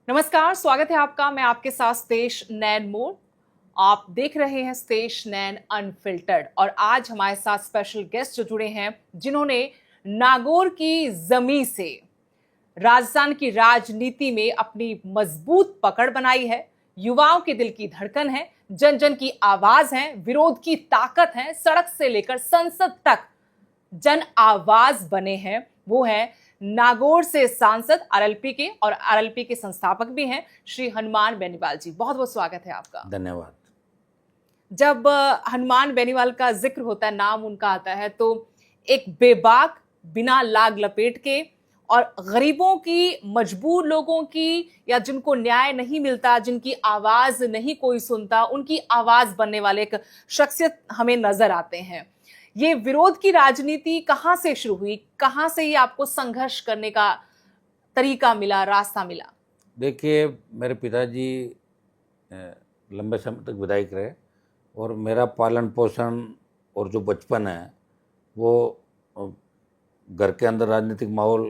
नमस्कार, स्वागत है आपका। मैं आपके साथ स्तेश नैन मोर। आप देख रहे हैं स्तेश नैन अनफिल्टर्ड और आज हमारे साथ स्पेशल गेस्ट जो जुड़े हैं जिन्होंने नागौर की जमीन से राजस्थान की राजनीति में अपनी मजबूत पकड़ बनाई है। युवाओं के दिल की धड़कन है, जन जन की आवाज है, विरोध की ताकत है, सड़क से लेकर संसद तक जन आवाज बने हैं। वो है नागौर से सांसद आरएलपी के और आरएलपी के संस्थापक भी हैं श्री हनुमान बेनीवाल जी। बहुत बहुत स्वागत है आपका। धन्यवाद। जब हनुमान बेनीवाल का जिक्र होता है, नाम उनका आता है, तो एक बेबाक, बिना लाग लपेट के और गरीबों की, मजबूर लोगों की, या जिनको न्याय नहीं मिलता, जिनकी आवाज नहीं कोई सुनता, उनकी आवाज बनने वाले एक शख्सियत हमें नजर आते हैं। ये विरोध की राजनीति कहाँ से शुरू हुई? कहाँ से ये आपको संघर्ष करने का तरीका मिला, रास्ता मिला? देखिए, मेरे पिताजी लंबे समय तक विधायक रहे और मेरा पालन पोषण और जो बचपन है वो घर के अंदर राजनीतिक माहौल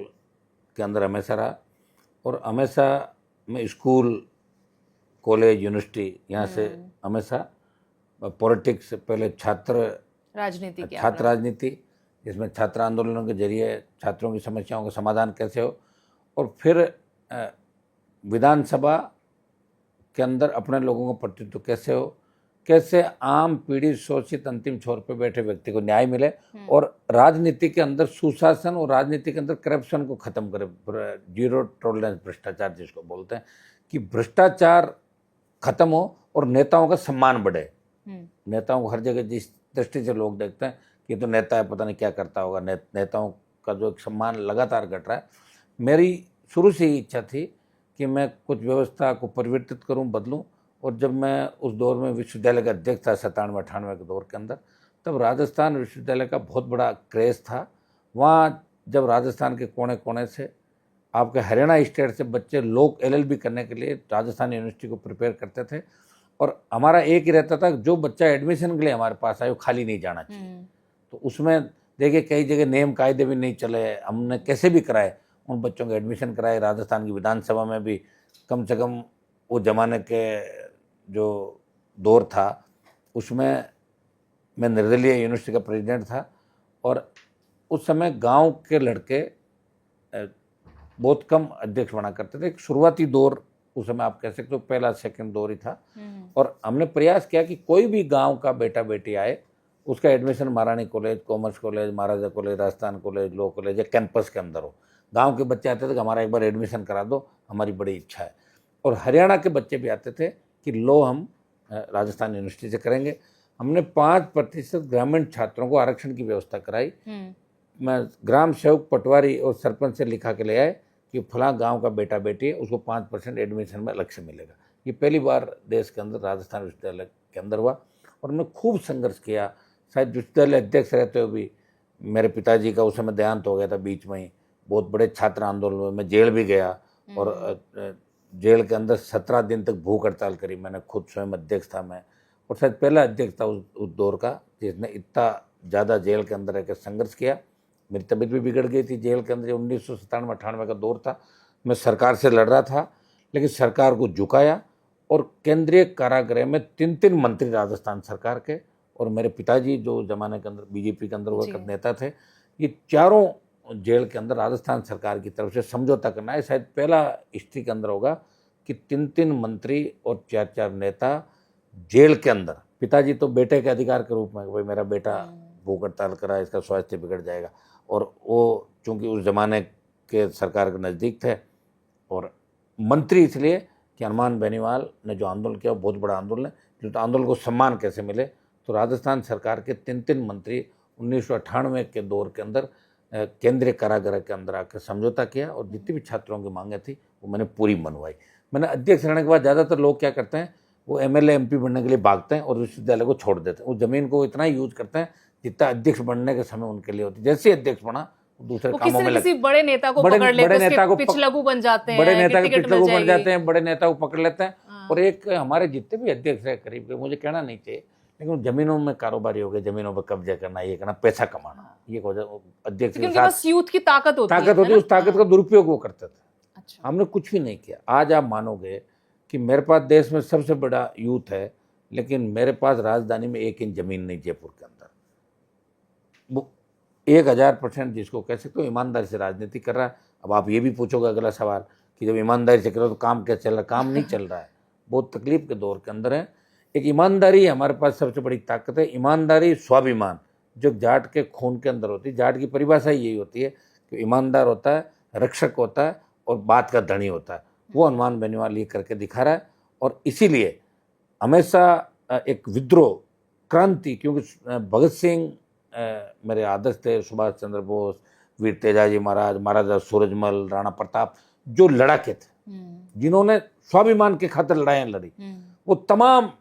के अंदर हमेशा रहा। और हमेशा मैं स्कूल, कॉलेज, यूनिवर्सिटी यहाँ से हमेशा पॉलिटिक्स, पहले छात्र राजनीति, जिसमें छात्र आंदोलनों के जरिए छात्रों की समस्याओं का समाधान कैसे हो, और फिर विधानसभा के अंदर अपने लोगों का प्रतिनिधित्व कैसे हो, कैसे आम पीड़ित, शोषित, अंतिम छोर पर बैठे व्यक्ति को न्याय मिले, और राजनीति के अंदर सुशासन और राजनीति के अंदर करप्शन को खत्म करे, जीरो टॉलरेंस भ्रष्टाचार जिसको बोलते हैं, कि भ्रष्टाचार खत्म हो और नेताओं का सम्मान बढ़े। नेताओं को हर जगह जिस दृष्टि से लोग देखते हैं कि ये तो नेता है, पता नहीं क्या करता होगा, नेताओं का जो एक सम्मान लगातार घट रहा है। मेरी शुरू से ही इच्छा थी कि मैं कुछ व्यवस्था को परिवर्तित करूं, बदलूं। और जब मैं उस दौर में विश्वविद्यालय का अध्यक्ष था 97-98 के दौर के अंदर, तब राजस्थान विश्वविद्यालय का बहुत बड़ा क्रेज़ था। वहाँ जब राजस्थान के कोने कोने से, आपके हरियाणा स्टेट से बच्चे लोग LLB करने के लिए राजस्थान यूनिवर्सिटी को प्रिपेयर करते थे, और हमारा एक ही रहता था, जो बच्चा एडमिशन के लिए हमारे पास आए वो खाली नहीं जाना चाहिए। तो उसमें देखिए कई जगह नियम कायदे भी नहीं चले, हमने कैसे भी कराए, उन बच्चों के एडमिशन कराए। राजस्थान की विधानसभा में भी कम से कम वो जमाने के जो दौर था उसमें मैं निर्दलीय यूनिवर्सिटी का प्रेसिडेंट था, और उस समय गांव के लड़के बहुत कम अध्यक्ष बना करते थे। एक शुरुआती दौर उस समय आप कह सकते हो पहला सेकंड दौर ही था। और हमने प्रयास किया कि कोई भी गांव का बेटा बेटी आए, उसका admission Maharani college, commerce college, Maharaja college, Rajasthan college, law college या कैंपस के अंदर हो। गांव के बच्चे आते थे कि हमारा एक बार एडमिशन करा दो, हमारी बड़ी इच्छा है। और हरियाणा के बच्चे भी आते थे कि लो हम राजस्थान यूनिवर्सिटी से करेंगे। हमने 5% ग्रामीण छात्रों को आरक्षण की व्यवस्था कराई। मैं ग्राम सेवक, पटवारी और सरपंच से लिखा के ले आए कि फलां गांव का बेटा बेटी है, उसको 5% एडमिशन में अलग से मिलेगा। ये पहली बार देश के अंदर राजस्थान विश्वविद्यालय के अंदर हुआ, और हमने खूब संघर्ष किया। शायद विश्वविद्यालय अध्यक्ष रहते हुए भी मेरे पिताजी का उस समय देहांत हो गया था बीच में ही। बहुत बड़े छात्र आंदोलन में मैं जेल भी गया, और जेल के अंदर 17 दिन तक भूख हड़ताल करी मैंने, खुद स्वयं अध्यक्ष था मैं, और शायद पहला अध्यक्ष था उस दौर का जिसने इतना ज़्यादा जेल के अंदर रहकर संघर्ष किया। मेरी तबीयत भी बिगड़ गई थी जेल के अंदर। 1997-98 का दौर था, मैं सरकार से लड़ रहा था, लेकिन सरकार को झुकाया, और केंद्रीय कारागृह में 3 मंत्री राजस्थान सरकार के, और मेरे पिताजी जो जमाने के अंदर बीजेपी के अंदर हुआ नेता थे, ये चारों जेल के अंदर राजस्थान सरकार की तरफ से समझौता करना है। शायद पहला हिस्ट्री के अंदर होगा कि 3 मंत्री और 4 नेता जेल के अंदर। पिताजी तो बेटे के अधिकार के रूप में, भाई मेरा बेटा भूख हड़ताल करा, इसका स्वास्थ्य बिगड़ जाएगा, और वो चूँकि उस जमाने के सरकार के नज़दीक थे, और मंत्री इसलिए कि हनुमान बेनीवाल ने जो आंदोलन किया वो बहुत बड़ा आंदोलन है। जो आंदोलन को सम्मान कैसे मिले, तो राजस्थान सरकार के 3 मंत्री 1998 के दौर के अंदर केंद्रीय कारागृह के अंदर आकर समझौता किया, और जितनी भी छात्रों की मांगें थी वो मैंने पूरी मनवाई। मैंने अध्यक्ष रहने के बाद ज़्यादातर लोग क्या करते हैं, वो MLA MP बनने के लिए भागते हैं और विश्वविद्यालय को छोड़ देते हैं। उस ज़मीन को इतना ही यूज करते हैं जितना अध्यक्ष बनने के समय उनके लिए होती। जैसे अध्यक्ष बना दूसरे कामों में किसी बड़े नेता को पकड़ लेते हैं, उसके पिछलगू बन जाते हैं, बड़े नेता के पिछलगू बन जाते हैं, बड़े नेता को पकड़ लेते हैं। और एक हमारे जितने भी अध्यक्ष है करीब के, मुझे कहना नहीं चाहिए, लेकिन जमीनों में कारोबारी हो गए, जमीनों पर कब्जा करना, ये करना, पैसा कमाना, ये अध्यक्ष के साथ यूथ की ताकत होती है, उस ताकत का दुरुपयोग वो करते थे। अच्छा। हमने कुछ भी नहीं किया। आज आप मानोगे कि मेरे पास देश में सबसे बड़ा यूथ है, लेकिन मेरे पास राजधानी में 1 इंच जमीन नहीं जयपुर के अंदर। वो 1000% जिसको कह सकते हो ईमानदारी से राजनीति कर रहा है। अब आप ये भी पूछोगे अगला सवाल कि जब ईमानदारी से करो तो काम क्या चल रहा है? काम नहीं चल रहा है, बहुत तकलीफ के दौर के अंदर है। एक ईमानदारी हमारे पास सबसे बड़ी ताकत है। ईमानदारी, स्वाभिमान, जो जाट के खून के अंदर होती है। जाट की परिभाषा ही यही होती है कि ईमानदार होता है, रक्षक होता है और बात का धनी होता है। वो हनुमान बेनीवाल ये करके दिखा रहा है। और इसीलिए हमेशा एक विद्रोह, क्रांति, क्योंकि भगत सिंह मेरे आदर्श थे, सुभाष चंद्र बोस, वीर तेजाजी महाराज, महाराजा सूरजमल, राणा प्रताप, जो लड़ाके थे, जिन्होंने स्वाभिमान के खातिर लड़ाइयाँ लड़ी, वो तमाम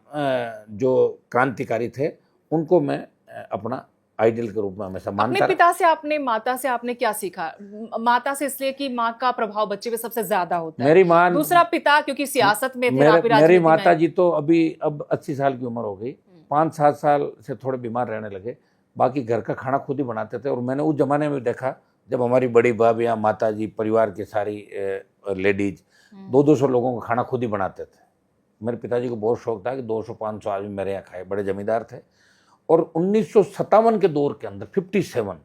जो क्रांतिकारी थे, उनको मैं अपना आइडियल के रूप में हमेशा मानता अपने रहा। पिता से आपने, माता से आपने क्या सीखा? माता से इसलिए कि माँ का प्रभाव बच्चे पे सबसे ज्यादा होता है। मेरी माँ, दूसरा पिता क्योंकि सियासत में थे, आप भी मेरी राजनीति माता में। जी तो अभी अब 80 साल की उम्र हो गई, 5-7 साल से थोड़े बीमार रहने लगे। बाकी घर का खाना खुद ही बनाते थे। और मैंने उस जमाने में देखा जब हमारी बड़ी भाभियाँ, माता जी, परिवार की सारी लेडीज 200-200 लोगों का खाना खुद ही बनाते थे। मेरे पिताजी को बहुत शौक था कि 200-500 आदमी मेरे यहाँ खाए। बड़े जमींदार थे। और 1957 के दौर के अंदर 57,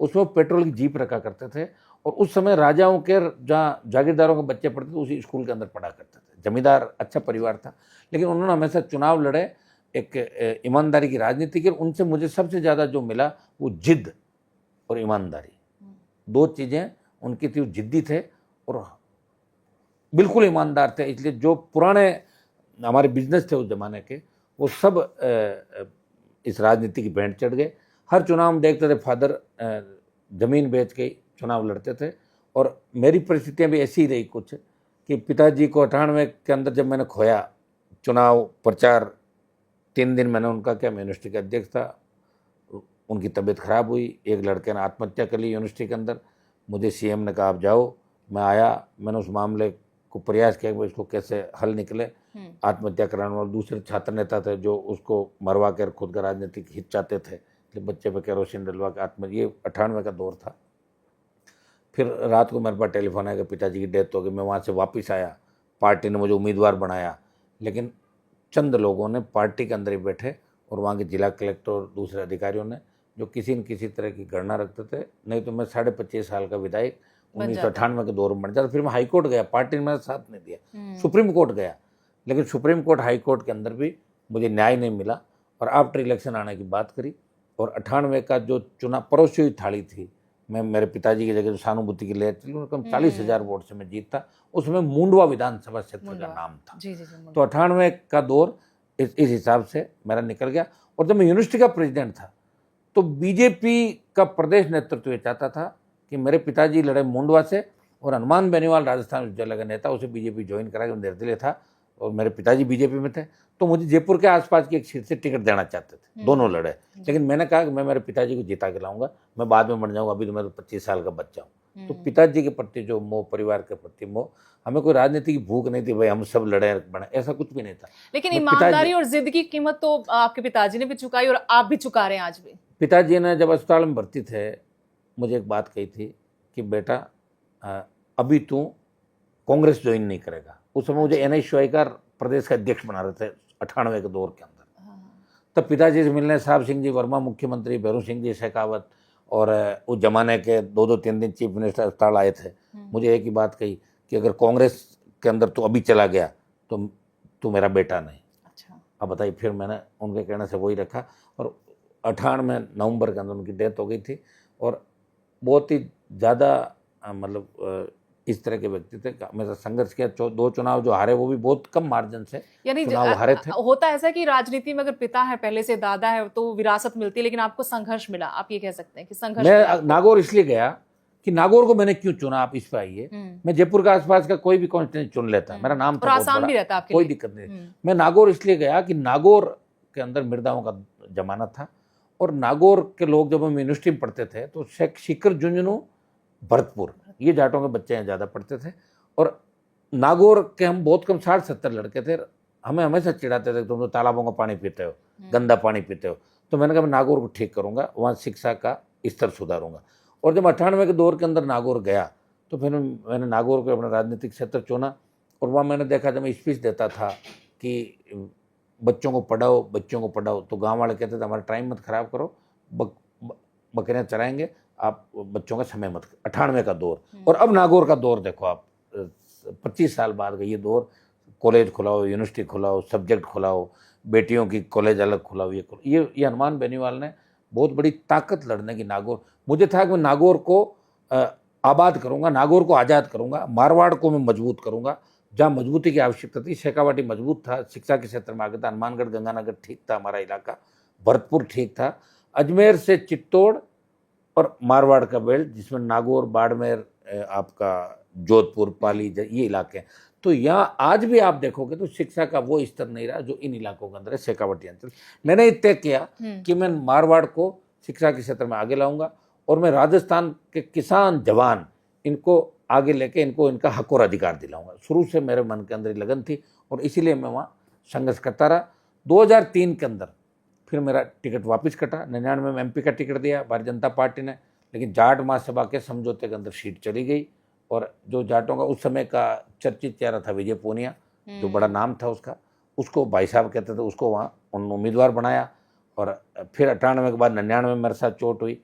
उसमें पेट्रोल की जीप रखा करते थे। और उस समय राजाओं के, जहाँ जागीरदारों के बच्चे पढ़ते थे, उसी स्कूल के अंदर पढ़ा करते थे। जमींदार, अच्छा परिवार था, लेकिन उन्होंने हमेशा चुनाव लड़े, एक ईमानदारी की राजनीति की। उनसे मुझे सबसे ज़्यादा जो मिला वो जिद और ईमानदारी, 2 चीज़ें उनकी थी। वो जिद्दी थे और बिल्कुल ईमानदार थे। इसलिए जो पुराने हमारे बिजनेस थे उस जमाने के, वो सब इस राजनीति की भेंट चढ़ गए। हर चुनाव में देखते थे फादर जमीन बेच के चुनाव लड़ते थे। और मेरी परिस्थितियाँ भी ऐसी ही रही कुछ कि पिताजी को 98 के अंदर जब मैंने खोया, चुनाव प्रचार 3 दिन मैंने उनका किया। मैं यूनिवर्सिटी का अध्यक्ष था। उनकी तबीयत खराब हुई, एक लड़के ने आत्महत्या कर ली यूनिवर्सिटी के अंदर। मुझे सीएम ने कहा आप जाओ। मैं आया, मैंने उस मामले को प्रयास किया कि इसको कैसे हल निकले। आत्महत्या कराने वाले दूसरे छात्र नेता थे जो उसको मरवा कर खुद का राजनीतिक हित चाहते थे, कि बच्चे पे केरोसिन डलवा के आत्महत्या। ये 98 का दौर था। फिर रात को मेरे पास टेलीफोन आया कि पिताजी की डेथ हो गई। मैं वहाँ से वापस आया, पार्टी ने मुझे उम्मीदवार बनाया, लेकिन चंद लोगों ने पार्टी के अंदर ही बैठे और वहाँ के जिला कलेक्टर और दूसरे अधिकारियों ने, जो किसी न किसी तरह की गणना रखते थे, नहीं तो मैं 25.5 साल का विधायक 1998 के दौर में बन जाता। फिर मैं हाई कोर्ट गया, पार्टी ने मेरा साथ नहीं दिया। सुप्रीम कोर्ट गया, लेकिन सुप्रीम कोर्ट, हाई कोर्ट के अंदर भी मुझे न्याय नहीं मिला। और आफ्टर इलेक्शन आने की बात करी, और 98 का जो चुनाव परोसी हुई थाली थी, मैं मेरे पिताजी की जगह जो सहानुभूति की लहर थी, कम 40,000 वोट से मैं जीतता। उसमें मुंडवा विधानसभा क्षेत्र का नाम था। तो 98 का दौर इस हिसाब से मेरा निकल गया। और जब मैं यूनिवर्सिटी का प्रेसिडेंट था तो बीजेपी का प्रदेश नेतृत्व ये चाहता था कि मेरे पिताजी लड़े मुंडवा से, और हनुमान बेनीवाल राजस्थान विश्वविद्यालय का नेता, उसे बीजेपी ज्वाइन करा के निर्दलीय था, और मेरे पिताजी बीजेपी में थे। तो मुझे जयपुर के आसपास की एक सीट से टिकट देना चाहते थे। दोनों लड़े, लेकिन मैंने कहा कि मैं मेरे पिताजी को जिता के लाऊंगा, मैं बाद में बन जाऊंगा, अभी तो मैं 25 साल का बच्चा हूँ। तो पिताजी के प्रति जो मोह, परिवार के प्रति मोह, हमें कोई राजनीति की भूख नहीं थी भाई हम सब लड़े बने, ऐसा कुछ भी नहीं था। लेकिन ईमानदारी और जिद की कीमत तो आपके पिताजी ने भी चुकाई और आप भी चुका रहे हैं आज भी। पिताजी ने जब अस्पताल में भर्ती थे, मुझे एक बात कही थी कि बेटा अभी तू कांग्रेस ज्वाइन नहीं करेगा। उस समय मुझे NSY का प्रदेश का अध्यक्ष बना रहे थे 98 के दौर के अंदर। तब पिताजी से मिलने साहब सिंह जी वर्मा, मुख्यमंत्री भैरू सिंह जी शेखावत, और उस जमाने के 2-2-3 दिन चीफ मिनिस्टर अस्पताल आए थे। मुझे एक ही बात कही कि अगर कांग्रेस के अंदर तू अभी चला गया तो तू मेरा बेटा नहीं। अच्छा। अब बताइए, फिर मैंने उनके कहने से वही रखा। और 98 नवंबर के अंदर उनकी डेथ हो गई थी। और बहुत ही ज़्यादा मतलब इस तरह के व्यक्ति थे, हमेशा संघर्ष किया। 2 चुनाव जो हारे वो भी बहुत कम मार्जिन से यानी चुनाव हारे थे। होता ऐसा कि राजनीति में अगर पिता है, पहले से दादा है, तो विरासत मिलती है, लेकिन आपको संघर्ष मिला। आप ये कह सकते हैं कि संघर्ष। मैं नागौर इसलिए गया कि नागौर को मैंने क्यों चुना, आप इस पर आइए। मैं जयपुर के आसपास का कोई भी कॉन्स्टिट्यूंसी चुन लेता, मेरा नाम था, आसान भी रहता, कोई दिक्कत नहीं। मैं नागौर इसलिए गया कि नागौर के अंदर मृदाओं का जमाना था। और नागौर के लोग जब हम यूनिवर्सिटी में पढ़ते थे तो शिखर, झुंझुनू, भरतपुर, ये जाटों के बच्चे यहाँ ज़्यादा पढ़ते थे। और नागौर के हम बहुत कम 60-70 लड़के थे। हमें हमेशा चिढ़ाते थे, तुम तो तालाबों का पानी पीते हो, गंदा पानी पीते हो। तो मैंने कहा मैं नागौर को ठीक करूँगा, वहाँ शिक्षा का स्तर सुधारूंगा। और जब 98 के दौर के अंदर नागौर गया तो फिर मैंने नागौर को अपना राजनीतिक क्षेत्र चुना। और वहाँ मैंने देखा, जब मैं स्पीच देता था कि बच्चों को पढ़ाओ, तो गांव वाले कहते थे हमारा टाइम मत खराब करो, बकरियाँ चराएंगे, आप बच्चों का समय मत। 98 का दौर, और अब नागौर का दौर देखो आप, 25 साल बाद का ये दौर, कॉलेज खुलाओ, यूनिवर्सिटी खुलाओ, सब्जेक्ट खुलाओ, बेटियों की कॉलेज अलग खुलाओ, ये हनुमान बेनीवाल ने बहुत बड़ी ताकत लड़ने की। नागौर, मुझे था कि मैं नागौर को आबाद करूंगा, नागौर को आज़ाद करूंगा, मारवाड़ को मैं मजबूत करूंगा। जहाँ मजबूती की आवश्यकता थी, शेखावाटी मजबूत था, शिक्षा के क्षेत्र में आगे था, हनुमानगढ़ गंगानगर ठीक था, हमारा इलाका भरतपुर ठीक था, अजमेर से चित्तौड़ और मारवाड़ का बेल्ट, जिसमें नागौर, बाड़मेर, आपका जोधपुर, पाली, ये इलाके हैं। तो यहाँ आज भी आप देखोगे तो शिक्षा का वो स्तर नहीं रहा जो इन इलाकों के अंदर है, शेखावाटी अंचल। मैंने ये तय किया कि मैं मारवाड़ को शिक्षा के क्षेत्र में आगे लाऊंगा, और मैं राजस्थान के किसान जवान इनको आगे लेके इनको इनका हक और अधिकार दिलाऊंगा। शुरू से मेरे मन के अंदर लगन थी, और इसीलिए मैं वहाँ संघर्ष करता रहा। 2003 के अंदर फिर मेरा टिकट वापस कटा। 99 में MP का टिकट दिया भारतीय जनता पार्टी ने, लेकिन जाट महासभा के समझौते के अंदर सीट चली गई। और जो जाटों का उस समय का चर्चित चेहरा था विजय पूनिया, जो बड़ा नाम था उसका, उसको भाई साहब कहते थे, उसको वहाँ उन्होंने उम्मीदवार बनाया। और फिर 98 के बाद 99 में मेरे साथ चोट हुई।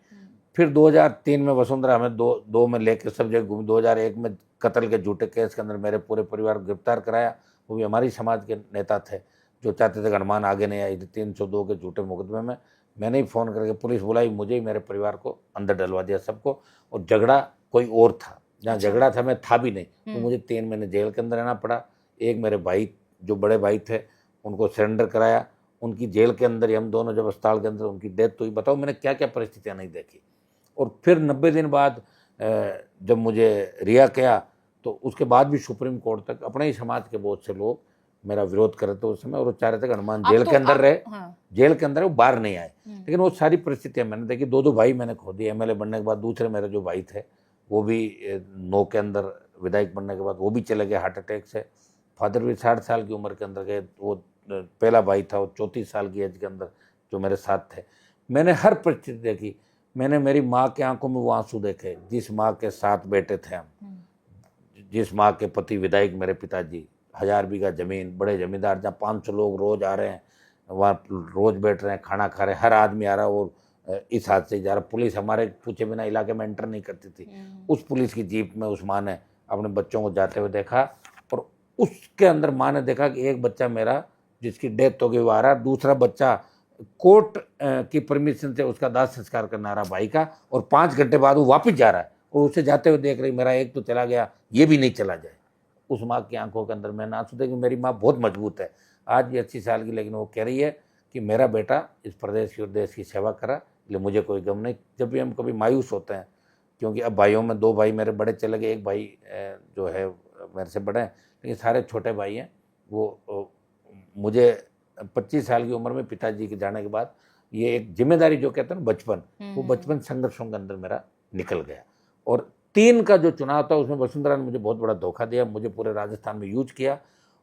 फिर 2003 में वसुंधरा हमें दो में लेकर सब जगह घूमी। 2001 में कत्ल के झूठे केस के अंदर मेरे पूरे परिवार को गिरफ्तार कराया। वो भी हमारी समाज के नेता थे जो चाहते थे कि हनुमान आगे नहीं आई थी 302 के झूठे मुकदमे में। मैंने ही फ़ोन करके पुलिस बुलाई, मुझे ही मेरे परिवार को अंदर डलवा दिया सबको। और झगड़ा कोई और था, जहाँ झगड़ा था मैं था भी नहीं, तो मुझे 3 महीने जेल के अंदर रहना पड़ा। एक मेरे भाई जो बड़े भाई थे उनको सरेंडर कराया, उनकी जेल के अंदर ही हम दोनों जब अस्पताल के अंदर उनकी डेथ हुई। बताओ मैंने क्या क्या परिस्थितियाँ नहीं देखी। और फिर 90 दिन बाद जब मुझे रिहा किया, तो उसके बाद भी सुप्रीम कोर्ट तक अपने ही समाज के बहुत से लोग मेरा विरोध कर रहे थे उस समय, और वो चाह रहे थे कि हनुमान जेल के अंदर रहे। जेल के अंदर वो बाहर नहीं आए। लेकिन वो सारी परिस्थितियां मैंने देखी। 2 भाई मैंने खो दिए MLA बनने के बाद। दूसरे मेरे जो भाई थे वो भी 9 के अंदर विधायक बनने के बाद वो भी चले गए हार्ट अटैक से। फादर भी 60 साल की उम्र के अंदर गए। वो पहला भाई था वो 34 साल की एज के अंदर जो मेरे साथ थे। मैंने हर परिस्थिति देखी। मैंने मेरी माँ के आंखों में वो आंसू देखे जिस माँ के 7 बेटे थे हम, जिस माँ के पति विधायक मेरे पिताजी, 1000 बीघा जमीन, बड़े जमींदार, जहाँ 500 लोग रोज आ रहे हैं, वहाँ रोज बैठ रहे हैं, खाना खा रहे हैं, हर आदमी आ रहा है और इस हाथ से जा रहा। पुलिस हमारे पूछे बिना इलाके में एंटर नहीं करती थी। उस पुलिस की जीप में उस माँ ने अपने बच्चों को जाते हुए देखा, और उसके अंदर माँ ने देखा कि एक बच्चा मेरा जिसकी डेथ हो गई वो आ रहा, दूसरा बच्चा कोर्ट की परमिशन से उसका दाह संस्कार करना रहा भाई का, और 5 घंटे बाद वो वापस जा रहा है, और उसे जाते हुए देख रही मेरा एक तो चला गया, ये भी नहीं चला जाए। उस माँ की आंखों के अंदर मैंने आंसू देखे। मेरी माँ बहुत मजबूत है, आज भी 80 साल की, लेकिन वो कह रही है कि मेरा बेटा इस प्रदेश की और देश की सेवा करा, इसलिए मुझे कोई गम नहीं। जब भी हम कभी मायूस होते हैं, क्योंकि अब भाइयों में 2 भाई मेरे बड़े चले गए, एक भाई जो है मेरे से बड़े हैं, लेकिन सारे छोटे भाई हैं। वो मुझे 25 साल की उम्र में पिताजी के जाने के बाद ये एक जिम्मेदारी जो कहते हैं ना बचपन, वो बचपन संघर्षों के अंदर मेरा निकल गया। और 3 का जो चुनाव था उसमें वसुंधरा ने मुझे बहुत बड़ा धोखा दिया, मुझे पूरे राजस्थान में यूज किया।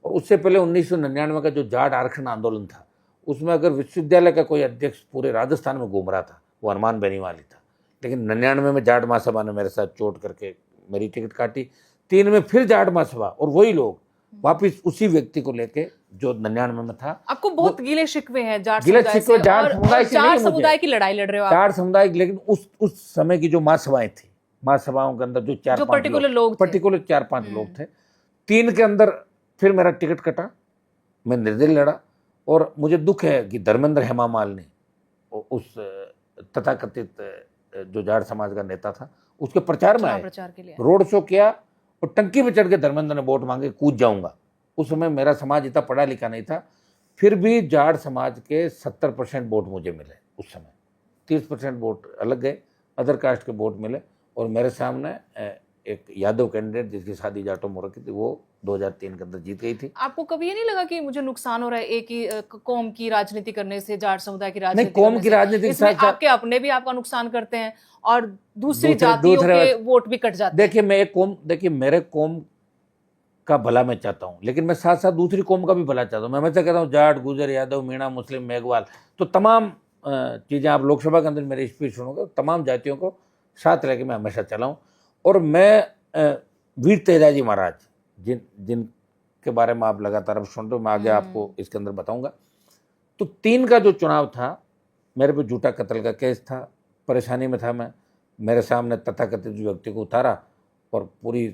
और उससे पहले 1999 का जो जाट आरक्षण आंदोलन था, उसमें अगर विश्वविद्यालय का कोई अध्यक्ष पूरे राजस्थान में घूम रहा था वो हनुमान बेनीवाल ही था। लेकिन 99 में जाट महासभा ने मेरे साथ चोट करके मेरी टिकट काटी। 3 में फिर जाट महासभा और वही लोग वापिस उसी व्यक्ति को लेके जो 99 में था। आपको बहुत गिले शिकवे हैं जाट गिले समुदाय शिकवे से, जाट और समुदाय से जाट नहीं, मुझे समुदाय की लड़ाई लड़ रहे हो आप। जाट समुदाय की, लेकिन उस समय की जो महासभाएं थी, महासभाओं के अंदर जो 4-5 पर्टिकुलर लोग पर्टिकुलर 4-5 लोग थे। 3 के अंदर फिर मेरा टिकट कटा, मैं निर्दलीय लड़ा। और मुझे दुख है कि धर्मेंद्र हेमामाल ने उस तथाकथित जो जाट समाज का नेता था उसके प्रचार में आए, प्रचार के लिए रोड शो किया, और टंकी पे चढ़ के धर्मेंद्र ने वोट मांगे, कूद जाऊंगा। उस समय मेरा समाज इतना पढ़ा लिखा नहीं था, फिर भी जाट समाज के 70% वोट मुझे मिले। उस समय 30% वोट अलग गए, अदर कास्ट के वोट मिले। और मेरे सामने एक यादव कैंडिडेट जिसकी शादी जाटों में हो रखी थी, वो 2003 के अंदर जीत गई थी। आपको कभी ये नहीं लगा कि मुझे नुकसान हो रहा है एक ही कौम की राजनीति करने से, जाट समुदाय की राजनीति? नहीं, कौम की राजनीति के साथ आपके अपने भी आपका नुकसान करते हैं और दूसरी जातियों के वोट भी कट जाते हैं। देखिए मेरे कौम का भला मैं चाहता हूँ, लेकिन मैं साथ साथ दूसरी कौम का भी भला चाहता हूँ। मैं हमेशा कहता हूँ जाट, गुजर, यादव, मीणा, मुस्लिम, मेघवाल, तो तमाम चीज़ें आप लोकसभा के अंदर मेरी स्पीच सुनोगे, तमाम जातियों को साथ लेके मैं हमेशा चलाऊँ। और मैं वीर तेजाजी महाराज, जिनके बारे में आप लगातार अब सुन रहे हो, मैं आगे आपको इसके अंदर बताऊंगा। तो 3 का जो चुनाव था, मेरे पे झूठा कत्ल का केस था, परेशानी में था मैं, मेरे सामने तथाकथित व्यक्ति को उतारा और पूरी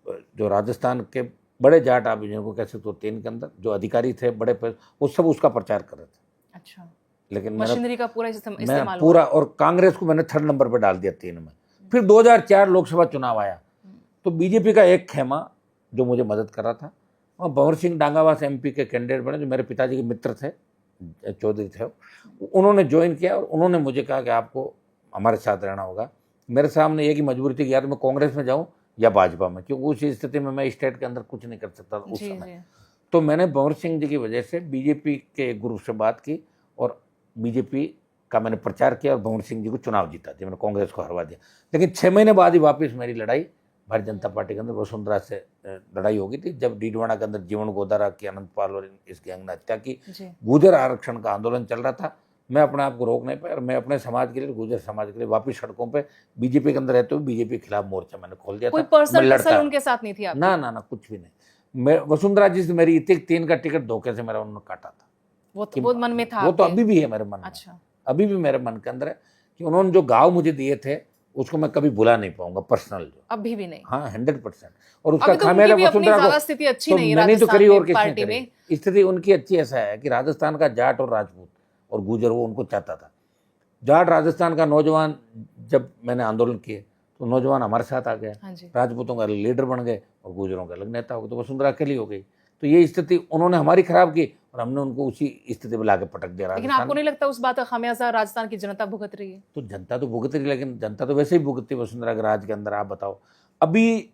जो राजस्थान के बड़े जाट आप जिनको कह सकते हो 3 के अंदर जो अधिकारी थे बड़े वो सब उसका प्रचार कर रहे थे। अच्छा, लेकिन मशीनरी का पूरा इस्तेमाल मैं पूरा, और कांग्रेस को मैंने 3rd नंबर पर डाल दिया 3 में। फिर 2004 लोकसभा चुनाव आया तो बीजेपी का एक खेमा जो मुझे मदद कर रहा था, और भंवर सिंह डांगावास MP के कैंडिडेट बने, जो मेरे पिताजी के मित्र थे, चौधरी थे, उन्होंने ज्वाइन किया और उन्होंने मुझे कहा कि आपको हमारे साथ रहना होगा। मेरे सामने एक ही मजबूरी थी कि यार मैं कांग्रेस में जाऊं या भाजपा में, क्योंकि उस स्थिति में मैं स्टेट के अंदर कुछ नहीं कर सकता उस समय। तो मैंने भंवर सिंह जी की वजह से बीजेपी के एक ग्रुप से बात की और बीजेपी का मैंने प्रचार किया और भंवर सिंह जी को चुनाव जीता दिया, मैंने कांग्रेस को हरवा दिया। लेकिन 6 महीने बाद ही वापस मेरी लड़ाई भारतीय जनता पार्टी के अंदर वसुंधरा से लड़ाई हो गई थी, जब डीडवाना के अंदर जीवन गोदारा की, अनंत पाल और इस गैंग ने हत्या की। गुर्जर आरक्षण का आंदोलन चल रहा था, मैं अपने आप को रोक नहीं पाया और मैं अपने समाज के लिए, गुर्जर समाज के लिए वापस सड़कों पे बीजेपी के अंदर रहते हुए बीजेपी के खिलाफ मोर्चा मैंने खोल दिया। कोई पर्सनल टसल उनके साथ नहीं थी आपकी? ना कुछ भी नहीं। मैं वसुंधरा जी से मेरी 3 का टिकट धोखे से मेरा उन्होंने काटा था। वो मन में था? वो तो अभी भी है मेरे मन में। अच्छा, अभी भी मेरे मन के अंदर है कि उन्होंने जो घाव मुझे दिए थे उसको मैं कभी भुला नहीं पाऊंगा, पर्सनल जो अभी भी नहीं। हाँ 100%। और उसका खामियाजा वसुंधरा को, स्थिति अच्छी नहीं मैंने तो करी और किसने पार्टी करी? स्थिति उनकी अच्छी ऐसा है कि राजस्थान का जाट और राजपूत और गुर्जर वो उनको चाहता था। जाट राजस्थान का नौजवान, जब मैंने आंदोलन किए तो नौजवान हमारे साथ आ गया, राजपूतों का लीडर बन गए और गुर्जरों का अलग नेता हो गए, तो वसुंधरा अकेली हो गई। तो ये स्थिति उन्होंने हमारी खराब की और हमने उनको उसी स्थिति में लाके पटक दिया। लेकिन आपको नहीं लगता उस बात का खामियाजा राजस्थान की जनता भुगत रही है? तो जनता तो भुगत रही है, लेकिन जनता तो वैसे ही भुगतती है वसुंधरा के राज के अंदर। आप बताओ, अभी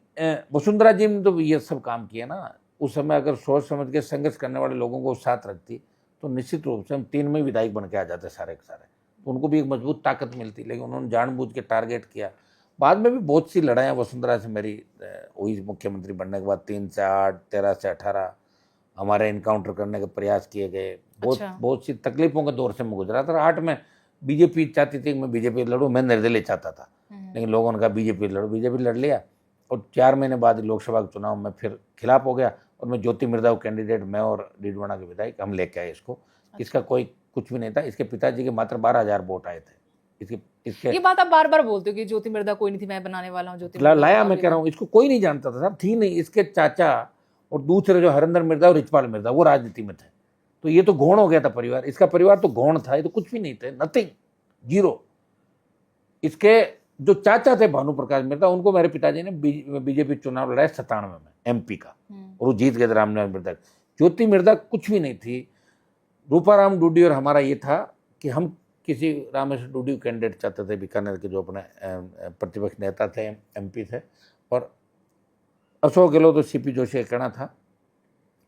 वसुंधरा जी ने तो ये सब काम किया ना, उस समय अगर सोच समझ के संघर्ष करने वाले लोगों को साथ रखती तो निश्चित रूप से हम 3 में विधायक बन के आ जाते सारे के सारे, तो उनको भी एक मजबूत ताकत मिलती। लेकिन उन्होंने जानबूझ के टारगेट किया। बाद में भी बहुत सी लड़ाइयाँ वसुंधरा से मेरी हुई, मुख्यमंत्री बनने के बाद 3 से 8, 13 से 18 हमारे इनकाउंटर करने के प्रयास किए गए। बहुत सी तकलीफों के दौर से मैं गुजरा था। 8 में बीजेपी चाहती थी कि मैं बीजेपी लड़ूं, मैं निर्दलीय चाहता था, लेकिन लोगों ने कहा बीजेपी लड़ो, बीजेपी लड़ लिया। और 4 महीने बाद लोकसभा के चुनाव में फिर खिलाफ हो गया और मैं ज्योति मिर्धा को कैंडिडेट, मैं और डीडवाना के विधायक हम लेके आए इसको। इसका कोई कुछ भी नहीं था, इसके पिताजी के मात्र 12,000 वोट आए थे। इसके ये बात आप बार बार बोलते हो कि ज्योति मिर्धा कोई नहीं थी, मैं बनाने वाला हूँ ज्योति लाया, मैं कह रहा हूँ इसको कोई नहीं जानता था साहब, थी नहीं। इसके चाचा और दूसरे जो हरिंदर मिर्धा और रिचपाल मिर्धा वो राजनीति में थे, तो ये तो गौण हो गया था परिवार। इसका परिवार तो गौण था, ये तो कुछ भी नहीं थे, नथिंग, जीरो। इसके जो चाचा थे भानु प्रकाश मिर्धा, उनको मेरे पिताजी ने बीजेपी चुनाव लड़ाया 97 में MP का, और वो जीत गए थे रामनारायण मिर्धा। ज्योति मिर्धा कुछ भी नहीं थी। रूपाराम डूडी और हमारा ये था कि हम किसी रामेश्वर डूडी कैंडिडेट चाहते थे, बीकानेर के जो अपने प्रतिपक्ष नेता थे, MP थे, और अशोक गहलोत और CP जोशी का कहना था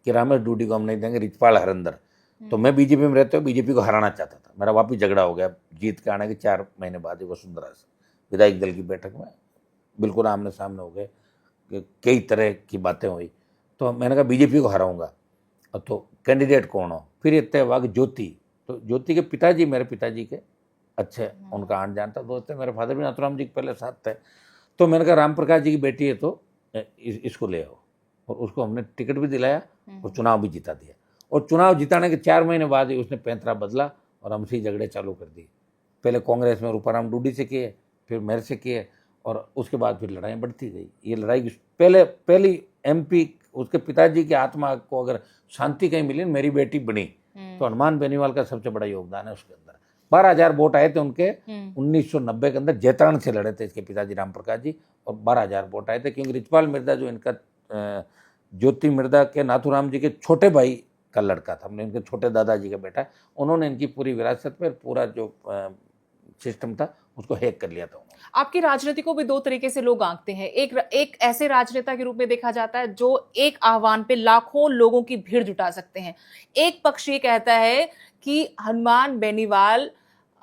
कि रामेश डूडी को हम नहीं देंगे, रिचपाल हरिंदर। तो मैं बीजेपी में रहते हुए बीजेपी को हराना चाहता था। मेरा वापिस झगड़ा हो गया जीत के आने के 4 महीने बाद ही वसुंधरा से विधायक दल की बैठक में बिल्कुल आमने सामने हो गए, कई तरह की बातें हुई। तो मैंने कहा बीजेपी को हराऊंगा, तो कैंडिडेट कौन हो? फिर ये तय हुआ कि ज्योति। तो ज्योति के पिताजी मेरे पिताजी के अच्छे, उनका आन जानता दोस्त है, मेरे फादर भी नाथुराम जी के पहले साथ थे। तो मैंने कहा राम प्रकाश जी की बेटी है तो इसको ले आओ, और उसको हमने टिकट भी दिलाया और चुनाव भी जिता दिया। और चुनाव जिताने के 4 महीने बाद ही उसने पैंतरा बदला और हमसे झगड़े चालू कर दिए। पहले कांग्रेस में रूपाराम डूडी से किए, फिर मेरे से किए, और उसके बाद फिर लड़ाई बढ़ती गई। ये लड़ाई पहली MP उसके पिताजी की आत्मा को अगर शांति कहीं मिली, मेरी बेटी बनी, तो हनुमान बेनीवाल का सबसे बड़ा योगदान है उसके अंदर। 12,000 वोट आए थे उनके 1990 के अंदर, जैतारण से लड़े थे इसके पिताजी राम प्रकाश जी, और 12,000 वोट आए थे। क्योंकि रिचपाल मिर्धा जो इनका ज्योति मिर्धा के नाथुराम जी के छोटे भाई का लड़का था, हमने इनके छोटे दादाजी का बेटा, उन्होंने इनकी पूरी विरासत पर पूरा जो सिस्टम था उसको हैक कर लिया था। आपकी राजनीति को भी 2 तरीके से लोग आंकते हैं। एक ऐसे राजनेता के रूप में देखा जाता है जो एक आह्वान पे लाखों लोगों की भीड़ जुटा सकते हैं। एक पक्ष ये कहता है कि हनुमान बेनीवाल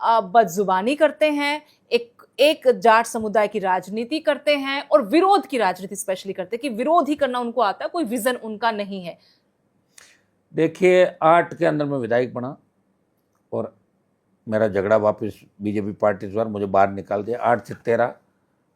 बदजुबानी करते हैं, एक जाट समुदाय की राजनीति करते हैं और विरोध की राजनीति स्पेशली करते हैं, कि विरोध ही करना उनको आता है, कोई विजन उनका नहीं है। देखिए 8 के अंदर मैं विधायक बना और मेरा झगड़ा वापस बीजेपी पार्टी द्वारा मुझे बाहर निकाल दिया। 8 से 13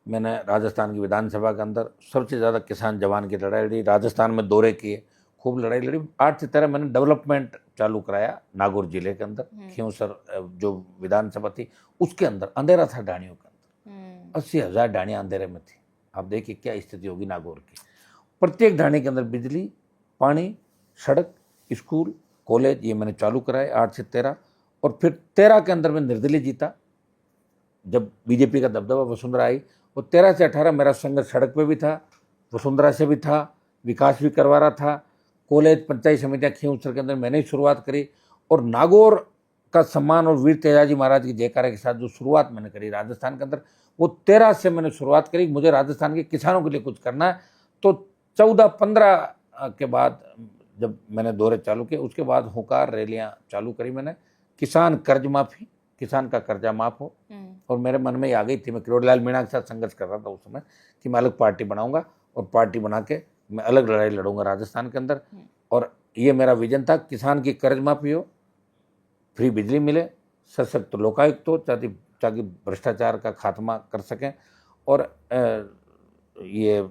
मैंने राजस्थान की विधानसभा के अंदर सबसे ज़्यादा किसान जवान की लड़ाई लड़ी, राजस्थान में दौरे किए, खूब लड़ाई लड़ी। 8 सितंबर मैंने डेवलपमेंट चालू कराया नागौर जिले के अंदर, खींवसर जो विधानसभा थी उसके अंदर अंधेरा था डाणियों के अंदर, 80,000 डाणियाँ अंधेरे में थी। आप देखिए क्या स्थिति होगी नागौर की। प्रत्येक ढाणी के अंदर बिजली, पानी, सड़क, स्कूल, कॉलेज ये मैंने चालू कराए 8 से 13। और फिर 13 के अंदर मैं निर्दलीय जीता जब बीजेपी का दबदबा वसुंधरा आई। और 13 से 18 मेरा संघर्ष सड़क पे भी था, वसुंधरा से भी था, विकास भी करवा रहा था। कॉलेज, पंचायत समितियाँ खींवसर के अंदर मैंने ही शुरुआत करी। और नागौर का सम्मान और वीर तेजाजी महाराज की जयकारा के साथ जो शुरुआत मैंने करी राजस्थान के अंदर, वो 13 से मैंने शुरुआत करी। मुझे राजस्थान के किसानों के लिए कुछ करना है। तो 14-15 के बाद जब मैंने दौरे चालू किए, उसके बाद हुंकार रैलियां चालू करी मैंने। किसान कर्ज माफी, किसान का कर्जा माफ हो। और मेरे मन में ये आ गई थी, मैं किरोड़ीलाल मीणा के साथ संघर्ष कर रहा था उस समय, कि मैं अलग पार्टी बनाऊंगा और पार्टी बना के मैं अलग लड़ाई लड़ूंगा राजस्थान के अंदर। और ये मेरा विजन था, किसान की कर्ज माफी हो, फ्री बिजली मिले, सशक्त लोकायुक्त हो ताकि भ्रष्टाचार का खात्मा कर सकें, और ये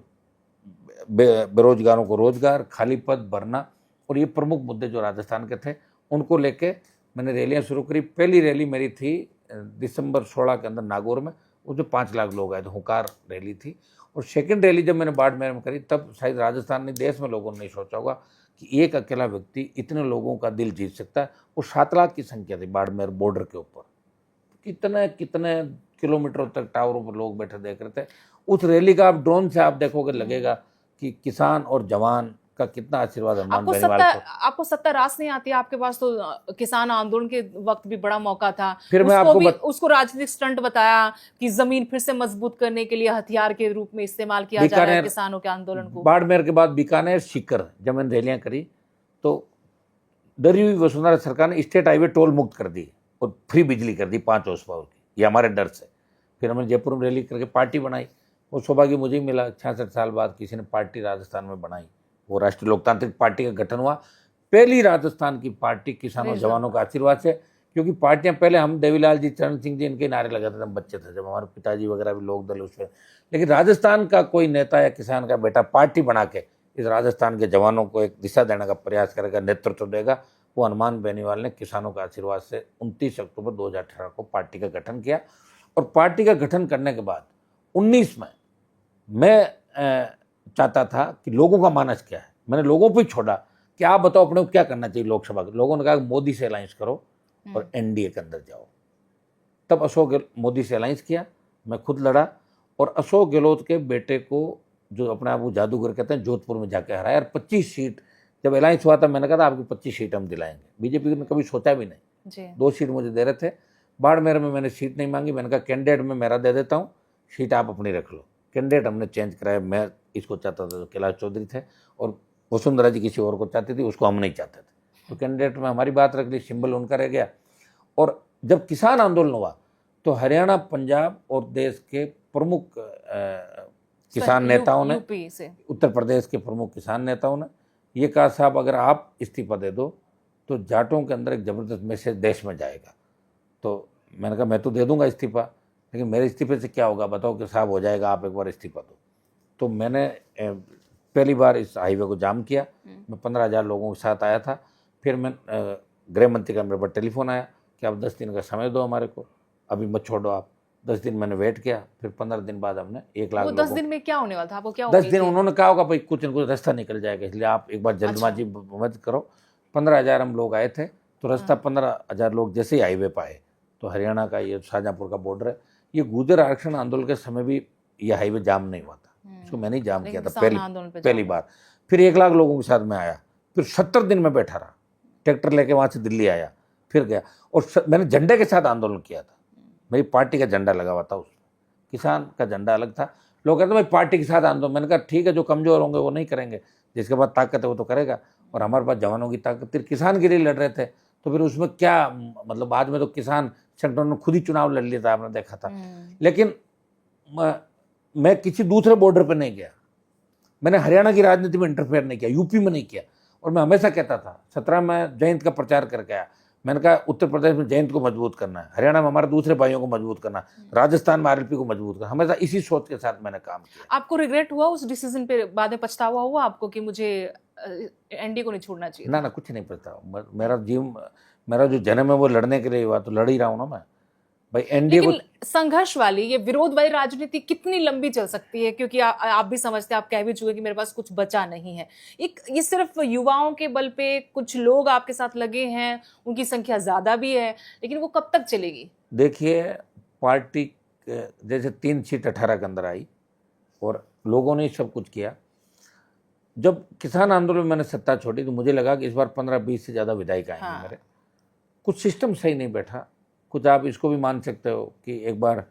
बेरोजगारों को रोजगार, खाली पद भरना। और ये प्रमुख मुद्दे जो राजस्थान के थे उनको लेके मैंने रैलियां शुरू करी। पहली रैली मेरी थी दिसंबर 16 के अंदर नागौर में, वो जो 5 लाख लोग आए थे, हुंकार रैली थी। और सेकंड रैली जब मैंने बाड़मेर में करी, तब शायद राजस्थान ने, देश में लोगों ने नहीं सोचा होगा कि एक अकेला व्यक्ति इतने लोगों का दिल जीत सकता है। वो 7 लाख की संख्या थी बाड़मेर बॉर्डर के ऊपर, कितने कितने किलोमीटरों तक टावरों पर लोग बैठे देख रहे थे। उस रैली का आप ड्रोन से आप देखोगे, लगेगा कि किसान और जवान का कितना आशीर्वाद हनुमान बेनीवाल को। आपको सत्ता रास नहीं आती आपके पास, तो किसान आंदोलन के वक्त भी बड़ा मौका था। फिर मैं आपको उसको राजनीतिक स्टंट बताया कि जमीन फिर से मजबूत करने के लिए हथियार के रूप में इस्तेमाल किया जा रहा है किसानों के आंदोलन को। बाड़मेर के बाद बीकानेर, सीकर जब मैंने रैलियां करी, तो डरी हुई वसुंधरा सरकार ने स्टेट हाईवे टोल मुक्त कर दी और फ्री बिजली कर दी 5 हॉर्स पावर की, ये हमारे डर से। फिर हमने जयपुर में रैली करके पार्टी बनाई। वो सौभाग्य मुझे ही मिला, 66 साल बाद किसी ने पार्टी राजस्थान में बनाई। वो राष्ट्रीय लोकतांत्रिक पार्टी का गठन हुआ, पहली राजस्थान की पार्टी किसानों जवानों का आशीर्वाद से। क्योंकि पार्टियां पहले, हम देवीलाल जी, चरण सिंह जी, इनके नारे लगाते थे, हम बच्चे थे जब, हमारे पिताजी वगैरह भी लोक दल उसमें। लेकिन राजस्थान का कोई नेता या किसान का बेटा पार्टी बना के इस राजस्थान के जवानों को एक दिशा देने का प्रयास करेगा, नेतृत्व देगा, वो हनुमान बेनीवाल ने किसानों का आशीर्वाद से 29 अक्टूबर 2018 को पार्टी का गठन किया। और पार्टी का गठन करने के बाद 19 में मैं चाहता था कि लोगों का मानस क्या है। मैंने लोगों पर ही छोड़ा कि आप बताओ अपने को क्या करना चाहिए लोकसभा के। लोगों ने कहा मोदी से अलायंस करो और एनडीए के अंदर जाओ। तब अशोक मोदी से अलायंस किया, मैं खुद लड़ा और अशोक गहलोत के बेटे को, जो अपने आप को जादूगर कहते हैं, जोधपुर में जाके हराया। और 25 सीट जब अलायंस हुआ था, मैंने कहा था आपकी 25 सीट हम दिलाएंगे। बीजेपी ने कभी सोचा भी नहीं, 2 सीट मुझे दे रहे थे। बाड़मेर में मैंने सीट नहीं मांगी, मैंने कहा कैंडिडेट में मेरा दे देता हूँ, सीट आप अपनी रख लो। कैंडिडेट हमने चेंज कराया, मैं इसको चाहता था, कैलाश चौधरी थे, और वसुंधरा जी किसी और को चाहती थी, उसको हम नहीं चाहते थे। तो कैंडिडेट में हमारी बात रख ली, सिंबल उनका रह गया। और जब किसान आंदोलन हुआ तो हरियाणा, पंजाब और देश के प्रमुख किसान नेताओं ने, उत्तर प्रदेश के प्रमुख किसान नेताओं ने ये कहा, साहब अगर आप इस्तीफा दे दो तो जाटों के अंदर एक ज़बरदस्त मैसेज देश में जाएगा। तो मैंने कहा मैं तो दे दूंगा इस्तीफा, लेकिन मेरे इस्तीफे से क्या होगा बताओ कि साहब हो जाएगा, आप एक बार इस्तीफा दो। तो मैंने पहली बार इस हाईवे को जाम किया। मैं 15,000 लोगों के साथ आया था। फिर मैं गृह मंत्री का मेरे पर टेलीफोन आया कि आप 10 दिन का समय दो हमारे को, अभी मत छोड़ो आप। 10 दिन मैंने वेट किया, फिर 15 दिन बाद हमने 1 लाख। 10 दिन में क्या होने वाला था आपको, क्या 10 दिन उन्होंने कहा होगा भाई कुछ न कुछ रास्ता निकल जाएगा, इसलिए आप एक बार जल्दबाजी मत करो। 15,000 हम लोग आए थे, तो रास्ता 15,000 लोग जैसे ही हाईवे पर आए, तो हरियाणा का ये शाहजहाँपुर का बॉर्डर है, ये गुर्जर आरक्षण आंदोलन के समय भी ये हाईवे जाम नहीं हुआ था। इसको मैंने ही जाम किया था पहली बार। फिर 1 लाख लोगों के साथ में आया, फिर 70 दिन में बैठा रहा, ट्रैक्टर लेके वहाँ से दिल्ली आया, फिर गया। और मैंने झंडे के साथ आंदोलन किया था, मेरी पार्टी का झंडा लगा हुआ था, उसमें किसान का झंडा अलग था। लोग कहते मैं पार्टी के साथ आंदोलन, मैंने कहा ठीक है, जो कमजोर होंगे वो नहीं करेंगे, जिसके पास ताकत है वो तो करेगा। और हमारे पास जवानों की ताकत, फिर किसान के लिए लड़ रहे थे, तो फिर उसमें क्या मतलब, बाद में तो किसान संगठनों ने खुद ही चुनाव लड़ लिया था, आपने देखा था। लेकिन मैं किसी दूसरे बॉर्डर पर नहीं गया, मैंने हरियाणा की राजनीति में इंटरफेयर नहीं किया, यूपी में नहीं किया। और मैं हमेशा कहता था, 17 में जयंत का प्रचार करके आया, मैंने कहा उत्तर प्रदेश में जयंत को मजबूत करना है, हरियाणा में हमारे दूसरे भाइयों को मजबूत करना, राजस्थान में आरएलपी को मजबूत करना, हमेशा इसी सोच के साथ मैंने काम किया। आपको रिग्रेट हुआ उस डिसीजन पे, बाद में पछतावा हुआ आपको कि मुझे एनडीए को नहीं छोड़ना चाहिए? ना कुछ नहीं पता, मेरा जो जन्म है वो लड़ने के लिए हुआ, तो लड़ ही रहा हूँ ना मैं भाई। एनडीए को लेकिन संघर्ष वाली, ये विरोध वाली राजनीति कितनी लंबी चल सकती है? क्योंकि आप भी समझते हैं, आप कह भी चुके कि मेरे पास कुछ बचा नहीं है। ये सिर्फ युवाओं के बल पे कुछ लोग आपके साथ लगे हैं, उनकी संख्या ज्यादा भी है, लेकिन वो कब तक चलेगी? देखिए, पार्टी जैसे 3 सीट 18 के अंदर आई और लोगों ने सब कुछ किया। जब किसान आंदोलन में मैंने सत्ता छोड़ी तो मुझे लगा कि इस बार 15-20 से ज़्यादा विधायक आएंगे। हाँ। मेरे कुछ सिस्टम सही नहीं बैठा। कुछ आप इसको भी मान सकते हो कि एक बार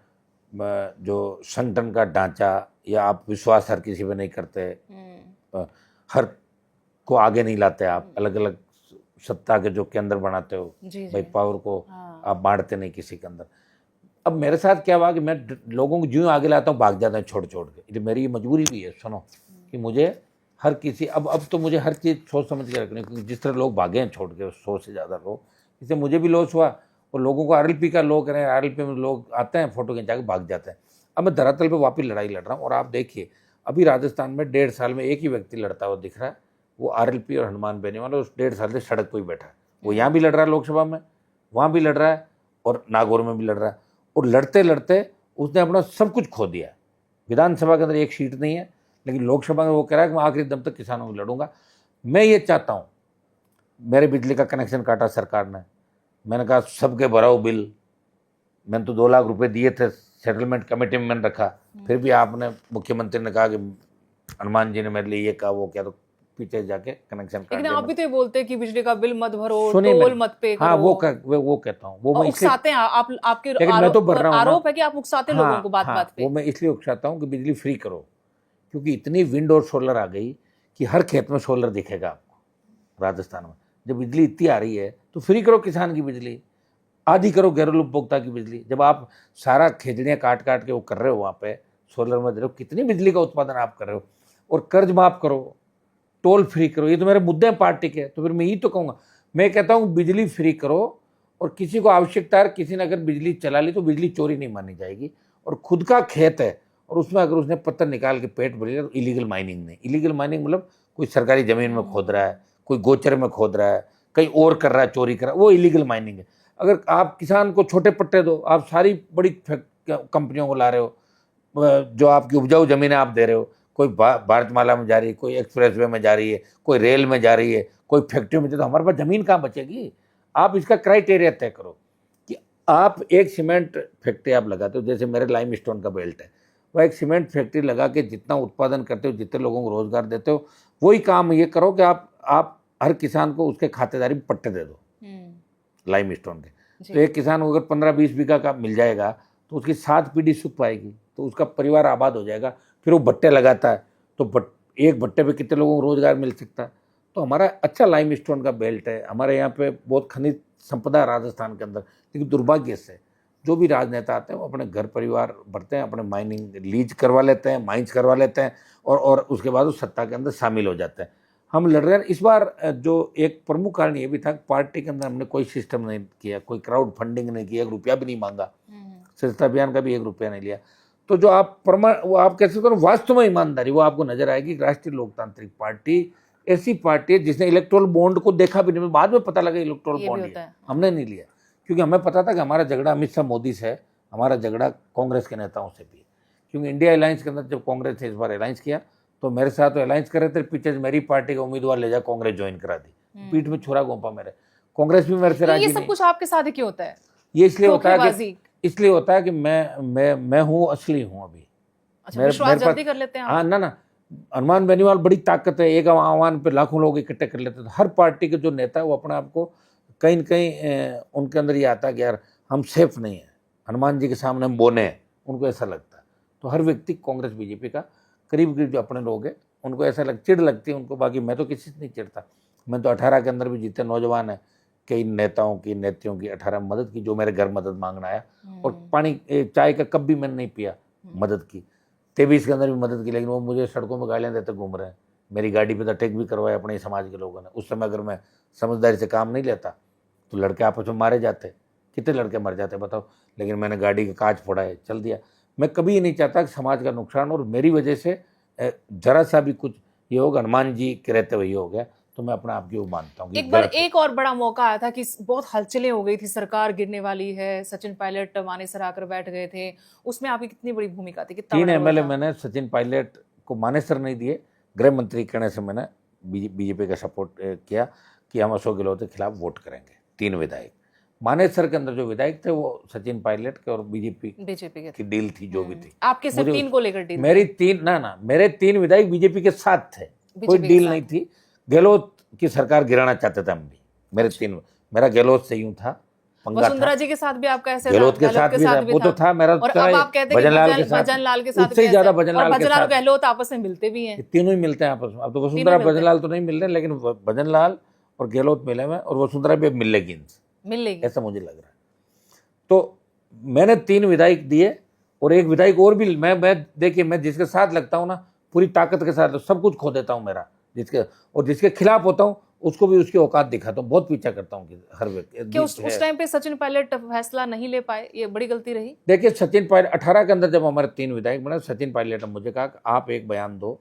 जो संगठन का ढांचा, या आप विश्वास हर किसी पे नहीं करते, हर को आगे नहीं लाते, आप अलग अलग सत्ता के जो केंद्र बनाते हो, जी भाई पावर को हाँ। आप बांटते नहीं किसी के अंदर। अब मेरे साथ क्या हुआ कि मैं लोगों को ज्यों आगे लाता हूँ भाग जाता हूँ छोड़ छोड़ के। ये मेरी मजबूरी भी है, सुनो, कि मुझे हर किसी अब तो मुझे हर चीज़ सोच समझ के रखनी, क्योंकि जिस तरह लोग भागे हैं छोड़ के, 100 से ज़्यादा लोग, इससे मुझे भी लॉस हुआ और लोगों को आरएलपी का लोग करें, आरएलपी में लोग आते हैं फोटो खिंचा के भाग जाते हैं। अब मैं धरातल पे वापस लड़ाई लड़ रहा हूँ। और आप देखिए, अभी राजस्थान में 1.5 साल में एक ही व्यक्ति लड़ता हुआ दिख रहा है, वो आरएलपी और हनुमान बेनीवाल, उस 1.5 साल से सड़क पर ही बैठा है। वो यहाँ भी लड़ रहा है लोकसभा में, वहाँ भी लड़ रहा है और नागौर में भी लड़ रहा है। और लड़ते लड़ते उसने अपना सब कुछ खो दिया। विधानसभा के अंदर एक सीट नहीं है, लेकिन लोकसभा में वो कह रहा है कि मैं आखिरी दम तक किसानों में लड़ूंगा। मैं ये चाहता हूँ, मेरे बिजली का कनेक्शन काटा सरकार ने, मैंने कहा सबके भराओ बिल, मैंने तो 2 लाख रुपए दिए थे, सेटलमेंट कमेटी में मैंने रखा, फिर भी आपने, मुख्यमंत्री ने कहा कि हनुमान जी ने मेरे लिए ये कहा वो क्या, तो पीछे जाके कनेक्शन काट लेकिन दिया। आप भी तो ये बोलते हैं कि बिजली का बिल मत भरो, सुनिए टोल मेरी- मत पे करो। हाँ, वो कहता हूँ, वो और मैं इसलिए, उकसाते हैं आप, आपके लेकिन मैं तो भर रहा हूँ ना। आरोप है कि आप उकसाते हैं लोगों को बात बात पे। वो मैं इसलिए उकसाता हूँ कि बिजली फ्री करो, क्योंकि इतनी विंड और सोलर आ गई कि हर खेत में सोलर दिखेगा आपको राजस्थान में। जब बिजली इतनी आ रही है तो फ्री करो किसान की बिजली, आधी करो घरेलू उपभोक्ता की बिजली। जब आप सारा खेजड़ियाँ काट काट के वो कर रहे हो, वहाँ पे सोलर में दे रहे हो, कितनी बिजली का उत्पादन आप कर रहे हो। और कर्ज माफ करो, टोल फ्री करो, ये तो मेरे मुद्दे हैं पार्टी के। तो फिर मैं यही तो कहूँगा, मैं कहता हूँ बिजली फ्री करो, और किसी को आवश्यकता है, किसी ने अगर बिजली चला ली तो बिजली चोरी नहीं मानी जाएगी। और खुद का खेत है और उसमें अगर उसने पत्थर निकाल के पेट भर लिया तो इलीगल माइनिंग नहीं। इलीगल माइनिंग मतलब कोई सरकारी जमीन में खोद रहा है, कोई गोचर में खोद रहा है, कहीं और कर रहा है, चोरी कर रहा है, वो इलीगल माइनिंग है। अगर आप किसान को छोटे पट्टे दो, आप सारी बड़ी कंपनियों को ला रहे हो, जो आपकी उपजाऊ जमीनें आप दे रहे हो, कोई भारतमाला में जा रही है, कोई एक्सप्रेसवे में जा रही है, कोई रेल में जा रही है, कोई फैक्ट्री में, तो हमारे पास ज़मीन कहाँ बचेगी। आप इसका क्राइटेरिया तय करो कि आप एक सीमेंट फैक्ट्री आप लगाते हो, जैसे मेरे लाइमस्टोन का बेल्ट है, वह एक सीमेंट फैक्ट्री लगा के जितना उत्पादन करते हो, जितने लोगों को रोजगार देते हो, वही काम ये करो कि आप हर किसान को उसके खातेदारी में पट्टे दे दो लाइमस्टोन के। तो एक किसान को अगर 15-20 बीघा का मिल जाएगा तो उसकी 7 पीढ़ी सुख पाएगी, तो उसका परिवार आबाद हो जाएगा। फिर वो भट्टे लगाता है तो एक भट्टे पे कितने लोगों को रोजगार मिल सकता है। तो हमारा अच्छा लाइमस्टोन का बेल्ट है, हमारे यहाँ पे बहुत खनिज संपदा है राजस्थान के अंदर। लेकिन दुर्भाग्य से जो भी राजनेता आते हैं वो अपने घर परिवार भरते हैं, अपने माइनिंग लीज करवा लेते हैं, माइंस करवा लेते हैं, और उसके बाद वो सत्ता के अंदर शामिल हो जाते हैं। हम लड़ रहे हैं। इस बार जो एक प्रमुख कारण ये भी था, पार्टी के अंदर हमने कोई सिस्टम नहीं किया, कोई क्राउड फंडिंग नहीं किया, 1 रुपया भी नहीं मांगा, स्वच्छता अभियान का भी 1 रुपया नहीं लिया। तो जो वो आप कह सकते हो वास्तव में ईमानदारी, वो आपको नजर आएगी। राष्ट्रीय लोकतांत्रिक पार्टी ऐसी पार्टी है जिसने इलेक्टोरल बॉन्ड को देखा भी नहीं, बाद में पता लगा इलेक्टोरल बॉन्ड है, हमने नहीं लिया, क्योंकि हमें पता था कि हमारा झगड़ा अमित शाह मोदी से है, हमारा झगड़ा कांग्रेस के नेताओं से भी है। क्योंकि इंडिया अलायंस के अंदर जब कांग्रेस ने इस बार अलायंस किया तो मेरे साथ तो अलायंस कर रहे थे, पीछे मेरी पार्टी का उम्मीदवार ले जा कांग्रेस ज्वाइन करा दी, पीठ में छुरा घोंपा मेरे। कांग्रेस भी मेरे से राजी ये नहीं। सब कुछ आपके साथ ही क्यों होता है? ये इसलिए होता है कि मैं हूँ, असली हूँ अभी। अच्छा, विश्वास जल्दी कर लेते हैं आप? हाँ ना, हनुमान बेनीवाल बड़ी ताकत है, एक आह्वान पे लाखों लोग इकट्ठे कर लेते हैं। हर पार्टी के जो नेता है वो अपने आप को कहीं न कहीं उनके अंदर ये आता है कि यार हम सेफ नहीं है, हनुमान जी के सामने हम बोने हैं, उनको ऐसा लगता है। तो हर व्यक्ति कांग्रेस बीजेपी का करीब करीब जो अपने लोग हैं उनको ऐसा चिढ़ लगती है उनको। बाकी मैं तो किसी से नहीं चिढ़ता। मैं तो 18 के अंदर भी जीते नौजवान है, कई नेताओं की नेतियों की 18 मदद की, जो मेरे घर मदद मांगना आया, और पानी चाय का कप भी मैंने नहीं पिया, मदद की। 23 के अंदर भी मदद की, लेकिन वो मुझे सड़कों में गालियाँ देते घूम रहे हैं। मेरी गाड़ी पे तो अटैक भी करवाया अपने समाज के लोगों ने। उस समय अगर मैं समझदारी से काम नहीं लेता तो लड़के आपस में मारे जाते, कितने लड़के मर जाते बताओ, लेकिन मैंने गाड़ी का कांच फोड़ा है, चल दिया। मैं कभी ये नहीं चाहता कि समाज का नुकसान और मेरी वजह से जरा सा भी कुछ ये होगा, हनुमान जी के रहते हुए ये हो गया, तो मैं अपने आप की वो मानता हूँ कि एक बार गलत है। एक और बड़ा मौका आया था कि बहुत हलचलें हो गई थी, सरकार गिरने वाली है, सचिन पायलट मानेसर आकर बैठ गए थे, उसमें आपकी कितनी बड़ी भूमिका थी, कितना 3 बड़ा रोल एमएलए था? मैंने सचिन पायलट को मानेसर नहीं दिए, गृह मंत्री कहने से मैंने बीजेपी का सपोर्ट किया कि हम अशोक गहलोत के खिलाफ वोट करेंगे। 3 विधायक मानेसर के अंदर जो विधायक थे वो सचिन पायलट के और बीजेपी बीजेपी की डील थी जो भी थी। आपके सिर्फ मुझे 3 को लेकर डील मेरी 3 ना मेरे 3 विधायक बीजेपी के साथ थे, कोई बीजेपी के डील साथ। नहीं थी। गहलोत की सरकार गिराना चाहते थे हम भी, मेरे 3, मेरा गहलोत से यूं था पंगा था। वसुंधरा जी के साथ भी आपका ऐसे गहलोत के साथ भी था, वो तो था मेरा, और अब आप कहते हैं कि भजनलाल के साथ, भजनलाल के साथ उससे भी ही ज्यादा ऐसा है। भजनलाल और के भजनलाल और साथ। गहलोत आपस में मिलते भी हैं, ये तीनों ही मिलते हैं आपस में। अब तो वसुंधरा मिलते हैं। भजनलाल तो नहीं मिल रहे, लेकिन भजनलाल और गहलोत मिले हुए, और वसुंधरा भी अब मिल लेगी इनसे, मिल लेगी। ऐसा मुझे लग रहा है। तो मैंने 3 विधायक दिए और एक विधायक और भी मैं देखिए, मैं जिसके साथ लगता हूँ ना पूरी ताकत के साथ सब कुछ खो देता हूँ मेरा, जिसके खिलाफ होता हूँ उसको भी उसकी औकात दिखाता हूँ, बहुत पीछा करता हूँ कि हर व्यक्ति। क्या उस टाइम पे सचिन पायलट फैसला नहीं ले पाए, ये बड़ी गलती रही? देखिए सचिन पायलट 18 के अंदर जब हमारे 3 विधायक बने, सचिन पायलट ने मुझे कहा कि आप एक बयान दो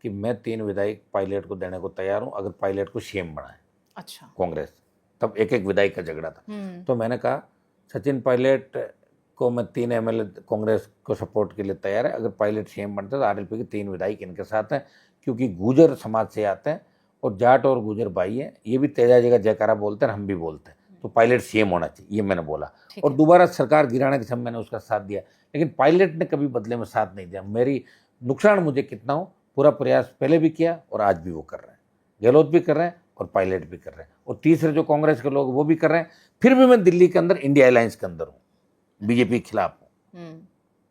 कि मैं 3 विधायक पायलट को देने को तैयार हूँ अगर पायलट को सीएम बनाए। अच्छा। कांग्रेस तब एक विधायक का झगड़ा था, तो मैंने कहा सचिन पायलट को मैं 3 एमएलए कांग्रेस को सपोर्ट के लिए तैयार है, अगर पायलट सीएम बनते तो आरएलपी के 3 विधायक इनके साथ हैं, क्योंकि गुजर समाज से आते हैं और जाट और गुजर भाई है, ये भी तेजा जी का जयकारा बोलते हैं, हम भी बोलते हैं, तो पायलट सीएम होना चाहिए, ये मैंने बोला। और दोबारा सरकार गिराने के समय मैंने उसका साथ दिया, लेकिन पायलट ने कभी बदले में साथ नहीं दिया। मेरी नुकसान मुझे कितना हो, पूरा प्रयास पहले भी किया और आज भी वो कर रहे हैं, गहलोत भी कर रहे हैं और पायलट भी कर रहे हैं, और तीसरे जो कांग्रेस के लोग वो भी कर रहे हैं। फिर भी मैं दिल्ली के अंदर इंडिया अलायंस के अंदर हूँ, बीजेपी के खिलाफ हूँ।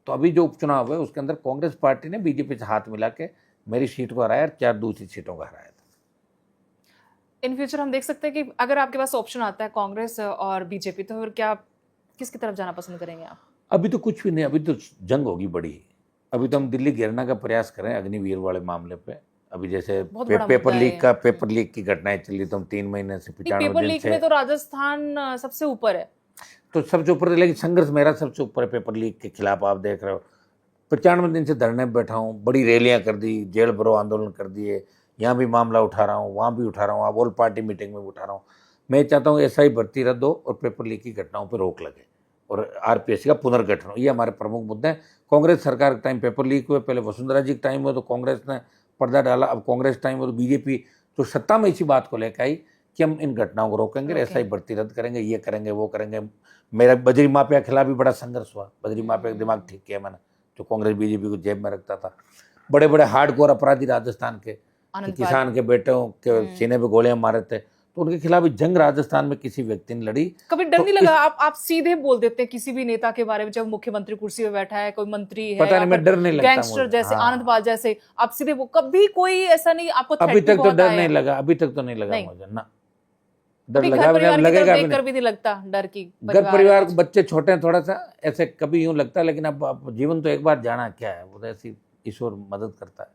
तो अभी जो उपचुनाव है उसके अंदर कांग्रेस पार्टी ने बीजेपी से हाथ मिला के मेरी सीट को हराया और 4 दूसरी सीटों को हराया था। इन फ्यूचर हम देख सकते हैं कि अगर आपके पास ऑप्शन आता है कांग्रेस और बीजेपी, तो फिर क्या किसकी तरफ जाना पसंद करेंगे आप? अभी तो कुछ भी नहीं, अभी तो जंग होगी बड़ी। अभी तो हम दिल्ली घेरने का प्रयास करें अग्निवीर वाले मामले पे। अभी जैसे पेपर लीक की घटनाएं चली, तो हम 3 महीने से 95 पेपर दिन लीक से, में तो राजस्थान सबसे ऊपर है, तो सबसे ऊपर, लेकिन संघर्ष मेरा सबसे ऊपर है पेपर लीक के खिलाफ। आप देख रहे हो 95 दिन से धरने में बैठा हूँ, बड़ी रैलियां कर दी, जेल भरो आंदोलन कर दिए, यहाँ भी मामला उठा रहा हूँ, वहाँ भी उठा रहा हूँ, अब ऑल पार्टी मीटिंग में उठा रहा हूँ। मैं चाहता हूँ SI भर्ती रद्द हो और पेपर लीक की घटनाओं पर रोक लगे और RPSC का पुनर्गठन हो, ये हमारे प्रमुख मुद्दे हैं। कांग्रेस सरकार के टाइम पेपर लीक हुए, पहले वसुंधरा जी के टाइम में तो कांग्रेस ने पर्दा डाला, अब कांग्रेस टाइम में तो बीजेपी तो सत्ता में इसी बात को लेकर आई कि हम इन घटनाओं को रोकेंगे, SI भर्ती रद्द करेंगे, ये करेंगे, वो करेंगे। मेरा बजरी माफिया के खिलाफ भी बड़ा संघर्ष हुआ, बजरी माफिया का दिमाग ठीक किया मैंने, जो कांग्रेस बीजेपी को जेब में रखता था। बड़े बड़े हार्डकोर अपराधी राजस्थान के, किसान के बेटों के सीने पे गोलियां मारे थे, तो उनके खिलाफ जंग राजस्थान में किसी व्यक्ति ने लड़ी। कभी डर नहीं लगा? आप सीधे बोल देते हैं किसी भी नेता के बारे में, जब मुख्यमंत्री कुर्सी पे बैठा है, कोई मंत्री है, पता नहीं, मैं डर नहीं लगता, गैंगस्टर जैसे आनंद पाल जैसे, आप सीधे वो, कभी कोई ऐसा नहीं आपको? अभी तक तो डर नहीं लगा, अभी तक तो नहीं लगा मुझे ना, डर लगा लगेगा भी नहीं लगता डर की। घर परिवार को, बच्चे छोटे हैं थोड़ा सा ऐसे कभी यूं लगता है, लेकिन अब जीवन तो एक बार जाना क्या है, वो तो ऐसी ईश्वर मदद करता है।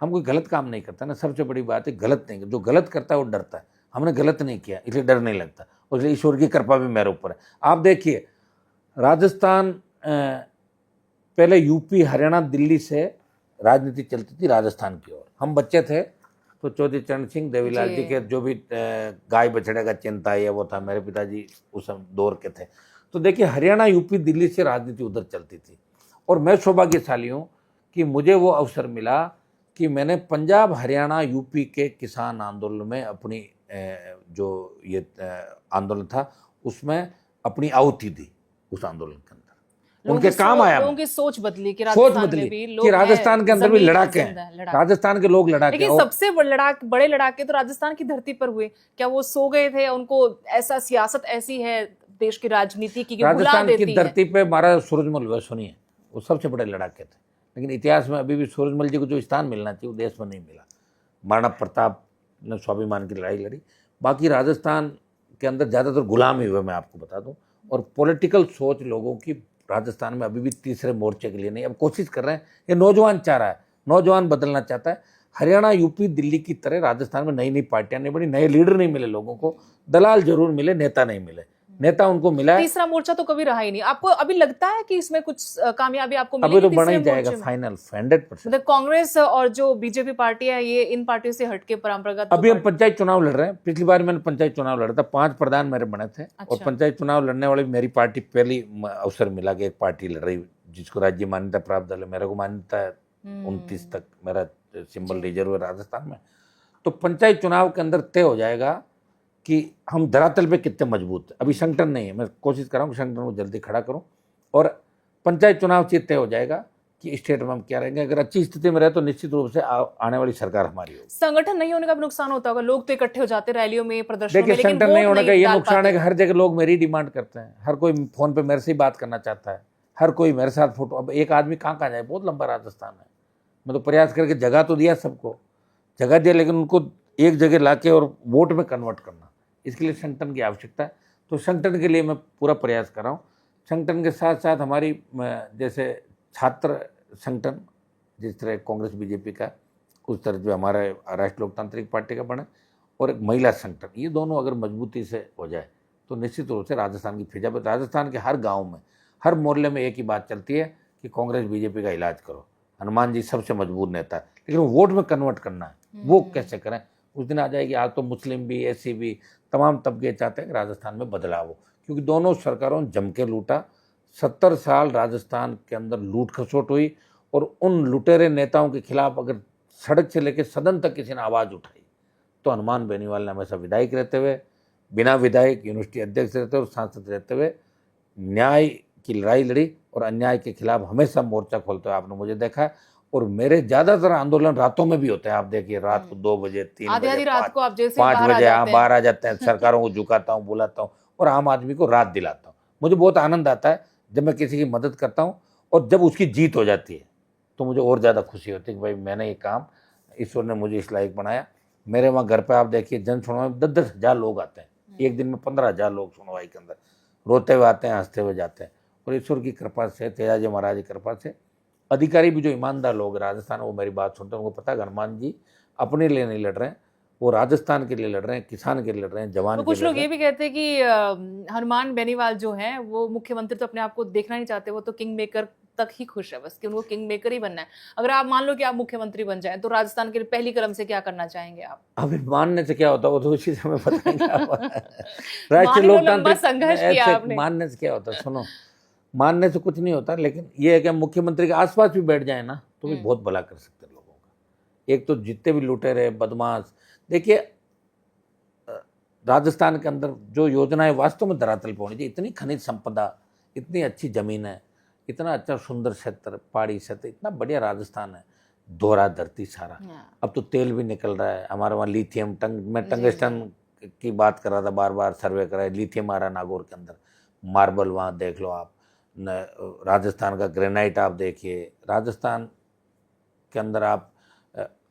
हम कोई गलत काम नहीं करता ना, सबसे बड़ी बात है गलत नहीं, जो गलत करता है वो डरता है। हमने गलत नहीं किया इसलिए डर नहीं लगता, और इसलिए ईश्वर की कृपा भी मेरे ऊपर है। आप देखिए राजस्थान, पहले यूपी हरियाणा दिल्ली से राजनीति चलती थी राजस्थान की ओर। हम बच्चे थे तो चौधरी चरण सिंह, देवीलाल जी के जो भी गाय बछड़े का चिंता है वो था, मेरे पिताजी उस दौर के थे। तो देखिए हरियाणा यूपी दिल्ली से राजनीति उधर चलती थी, और मैं सौभाग्यशाली हूँ कि मुझे वो अवसर मिला कि मैंने पंजाब हरियाणा यूपी के किसान आंदोलन में अपनी जो ये आंदोलन था उसमें अपनी आहुति दी। उस आंदोलन के अंदर उनके काम आया, लोगों की सोच बदली कि राजस्थान के अंदर भी लड़ाके हैं, राजस्थान के लोग लड़ाके। लेकिन सबसे बड़े लड़ाके तो राजस्थान की धरती पर हुए। क्या वो सो गए थे? उनको ऐसा, सियासत ऐसी है देश की राजनीति की, राजस्थान की धरती पे हमारा सूरजमल सुनिए, वो सबसे बड़े लड़ाके थे, लेकिन इतिहास में अभी भी सूरजमल जी को जो स्थान मिलना चाहिए वो देश में नहीं मिला। महाराणा प्रताप ने स्वाभिमान की लड़ाई लड़ी। बाकी राजस्थान के अंदर ज़्यादातर गुलाम ही हुए, मैं आपको बता दूं, और पॉलिटिकल सोच लोगों की राजस्थान में अभी भी तीसरे मोर्चे के लिए नहीं। अब कोशिश कर रहे हैं, ये नौजवान चाह रहा है, नौजवान बदलना चाहता है। हरियाणा, यूपी, दिल्ली की तरह राजस्थान में नई नई पार्टियां नहीं बनी, नए लीडर नहीं मिले लोगों को, दलाल जरूर मिले, नेता नहीं मिले। नेता उनको मिला है, तीसरा मोर्चा तो कभी रहा ही नहीं। आपको अभी लगता है कि इसमें कुछ कामयाबी आपको अभी मिलेगी तो बना ही तीसरे जाएगा मोर्चे में? फाइनल 100%। मतलब कांग्रेस और जो बीजेपी पार्टी है, ये इन पार्टियों से हटके परंपरागत अभी हम पार्टी- पंचायत चुनाव लड़ रहे हैं। पिछली बार मैंने पंचायत चुनाव लड़ा था, 5 प्रधान मेरे बने थे। और अच्छा। पंचायत चुनाव लड़ने वाले मेरी पार्टी पहली अवसर मिला कि एक पार्टी लड़ रही जिसको राज्य मान्यता प्राप्त दल है। मेरे को मान्यता है 29 तक, मेरा सिंबल रिजर्व है राजस्थान में। तो पंचायत चुनाव के अंदर तय हो जाएगा कि हम धरातल पे कितने मजबूत है। अभी संगठन नहीं है, मैं कोशिश कर रहा हूँ कि संगठन को जल्दी खड़ा करूँ, और पंचायत चुनाव से तय हो जाएगा कि स्टेट में हम क्या रहेंगे। अगर अच्छी स्थिति में रहे तो निश्चित रूप से आने वाली सरकार हमारी होगी। संगठन नहीं होने का भी नुकसान होता होगा, लोग तो इकट्ठे हो जाते हैं रैलियों में, प्रदर्शनों में, देखिए, लेकिन संगठन वोट नहीं होने का ये डाल नुकसान पाते। है कि हर जगह लोग मेरी डिमांड करते हैं। हर कोई फोन पे मेरे से ही बात करना चाहता है, हर कोई मेरे साथ फोटो। अब एक आदमी कहाँ कहाँ जाए, बहुत लंबा राजस्थान है। मैं तो प्रयास करके जगह तो दिया, सबको जगह दिया, लेकिन उनको एक जगह लाके और वोट में कन्वर्ट करना, इसके लिए संगठन की आवश्यकता है। तो संगठन के लिए मैं पूरा प्रयास कर रहा हूँ। संगठन के साथ साथ हमारी जैसे छात्र संगठन, जिस तरह कांग्रेस बीजेपी का, उस तरह जो हमारा राष्ट्रीय लोकतांत्रिक पार्टी का बने, और एक महिला संगठन, ये दोनों अगर मजबूती से हो जाए तो निश्चित रूप से राजस्थान की फिजा। राजस्थान के हर गांव में, हर मोहल्ले में एक ही बात चलती है कि कांग्रेस बीजेपी का इलाज करो। हनुमान जी सबसे मजबूत नेता है, लेकिन वो वोट में कन्वर्ट करना है, वो कैसे करें, उस दिन आ जाएगी। आज तो मुस्लिम भी, एसी भी, तमाम तबके चाहते हैं कि राजस्थान में बदलाव हो, क्योंकि दोनों सरकारों ने जम के लूटा। 70 साल राजस्थान के अंदर लूट खसोट हुई, और उन लुटेरे नेताओं के खिलाफ अगर सड़क से लेकर सदन तक किसी ने आवाज़ उठाई तो हनुमान बेनीवाल ने हमेशा विधायक रहते हुए, बिना विधायक यूनिवर्सिटी अध्यक्ष रहते हुए और सांसद रहते हुए न्याय की लड़ाई लड़ी, और अन्याय के खिलाफ हमेशा मोर्चा खोलते हुए आपने मुझे देखा है। और मेरे ज़्यादातर आंदोलन रातों में भी होते हैं। आप देखिए, रात को 2 बजे, 3 आधी बजे, रात को आप जेल से 5 बाहर आ बजे जाते हैं। बाहर आ जाते हैं। सरकारों को झुकाता हूँ, बुलाता हूँ, और आम आदमी को रात दिलाता हूँ। मुझे बहुत आनंद आता है जब मैं किसी की मदद करता हूँ, और जब उसकी जीत हो जाती है तो मुझे और ज़्यादा खुशी होती है कि भाई मैंने ये काम, ईश्वर ने मुझे इस लायक बनाया। मेरे वहाँ घर पे आप देखिए, जन सुनवाई में 10-10 हज़ार लोग आते हैं, एक दिन में 15,000 लोग सुनवाई के अंदर, रोते हुए आते हैं, हंसते हुए जाते हैं। और ईश्वर की कृपा से, तेजाजी महाराज की कृपा से, अधिकारी भी जो ईमानदार लोग राजस्थान, वो मेरी बात सुनते हैं। उनको पता है हनुमान जी अपने लिए नहीं लड़ रहे हैं, वो राजस्थान के लिए लड़ रहे हैं, किसान के लिए लड़ रहे हैं, जवान तो के कुछ लिए लड़ लोग रहे ये हैं। भी कहते हैं कि हनुमान बेनीवाल जो हैं वो मुख्यमंत्री तो अपने आप को देखना नहीं चाहते, वो तो किंग मेकर तक ही खुश है, बस कि उनको किंग मेकर ही बनना है। अगर आप मान लो कि आप मुख्यमंत्री बन जाएं तो राजस्थान के लिए पहली कदम से क्या करना चाहेंगे आप? अभी मानने से क्या होता है, वो तो उसी समय बताएंगे आप। मान राष्ट्रीय ही लो, लंबा लोकतांत्रिक, संघर्ष किया ऐसे आपने। मानने से क्या होता है, सुनो, मानने से कुछ नहीं होता, लेकिन ये है कि हम मुख्यमंत्री के आसपास भी बैठ जाए ना तो भी बहुत भला कर सकते हैं लोगों का। एक तो जितने भी लुटेरे, बदमाश, देखिए राजस्थान के अंदर जो योजनाएं वास्तव में धरातल पर होनी चाहिए, इतनी खनिज संपदा, इतनी अच्छी जमीन है, इतना अच्छा सुंदर क्षेत्र, पहाड़ी क्षेत्र, इतना बढ़िया राजस्थान है, दोहरा धरती सारा। अब तो तेल भी निकल रहा है हमारे वहाँ, लिथियम, मैं टंगस्टन की बात कर रहा था, बार बार सर्वे कर रहा है, लिथियम आ रहा है नागौर के अंदर, मार्बल वहाँ देख लो आप, राजस्थान का ग्रेनाइट आप देखिए, राजस्थान के अंदर आप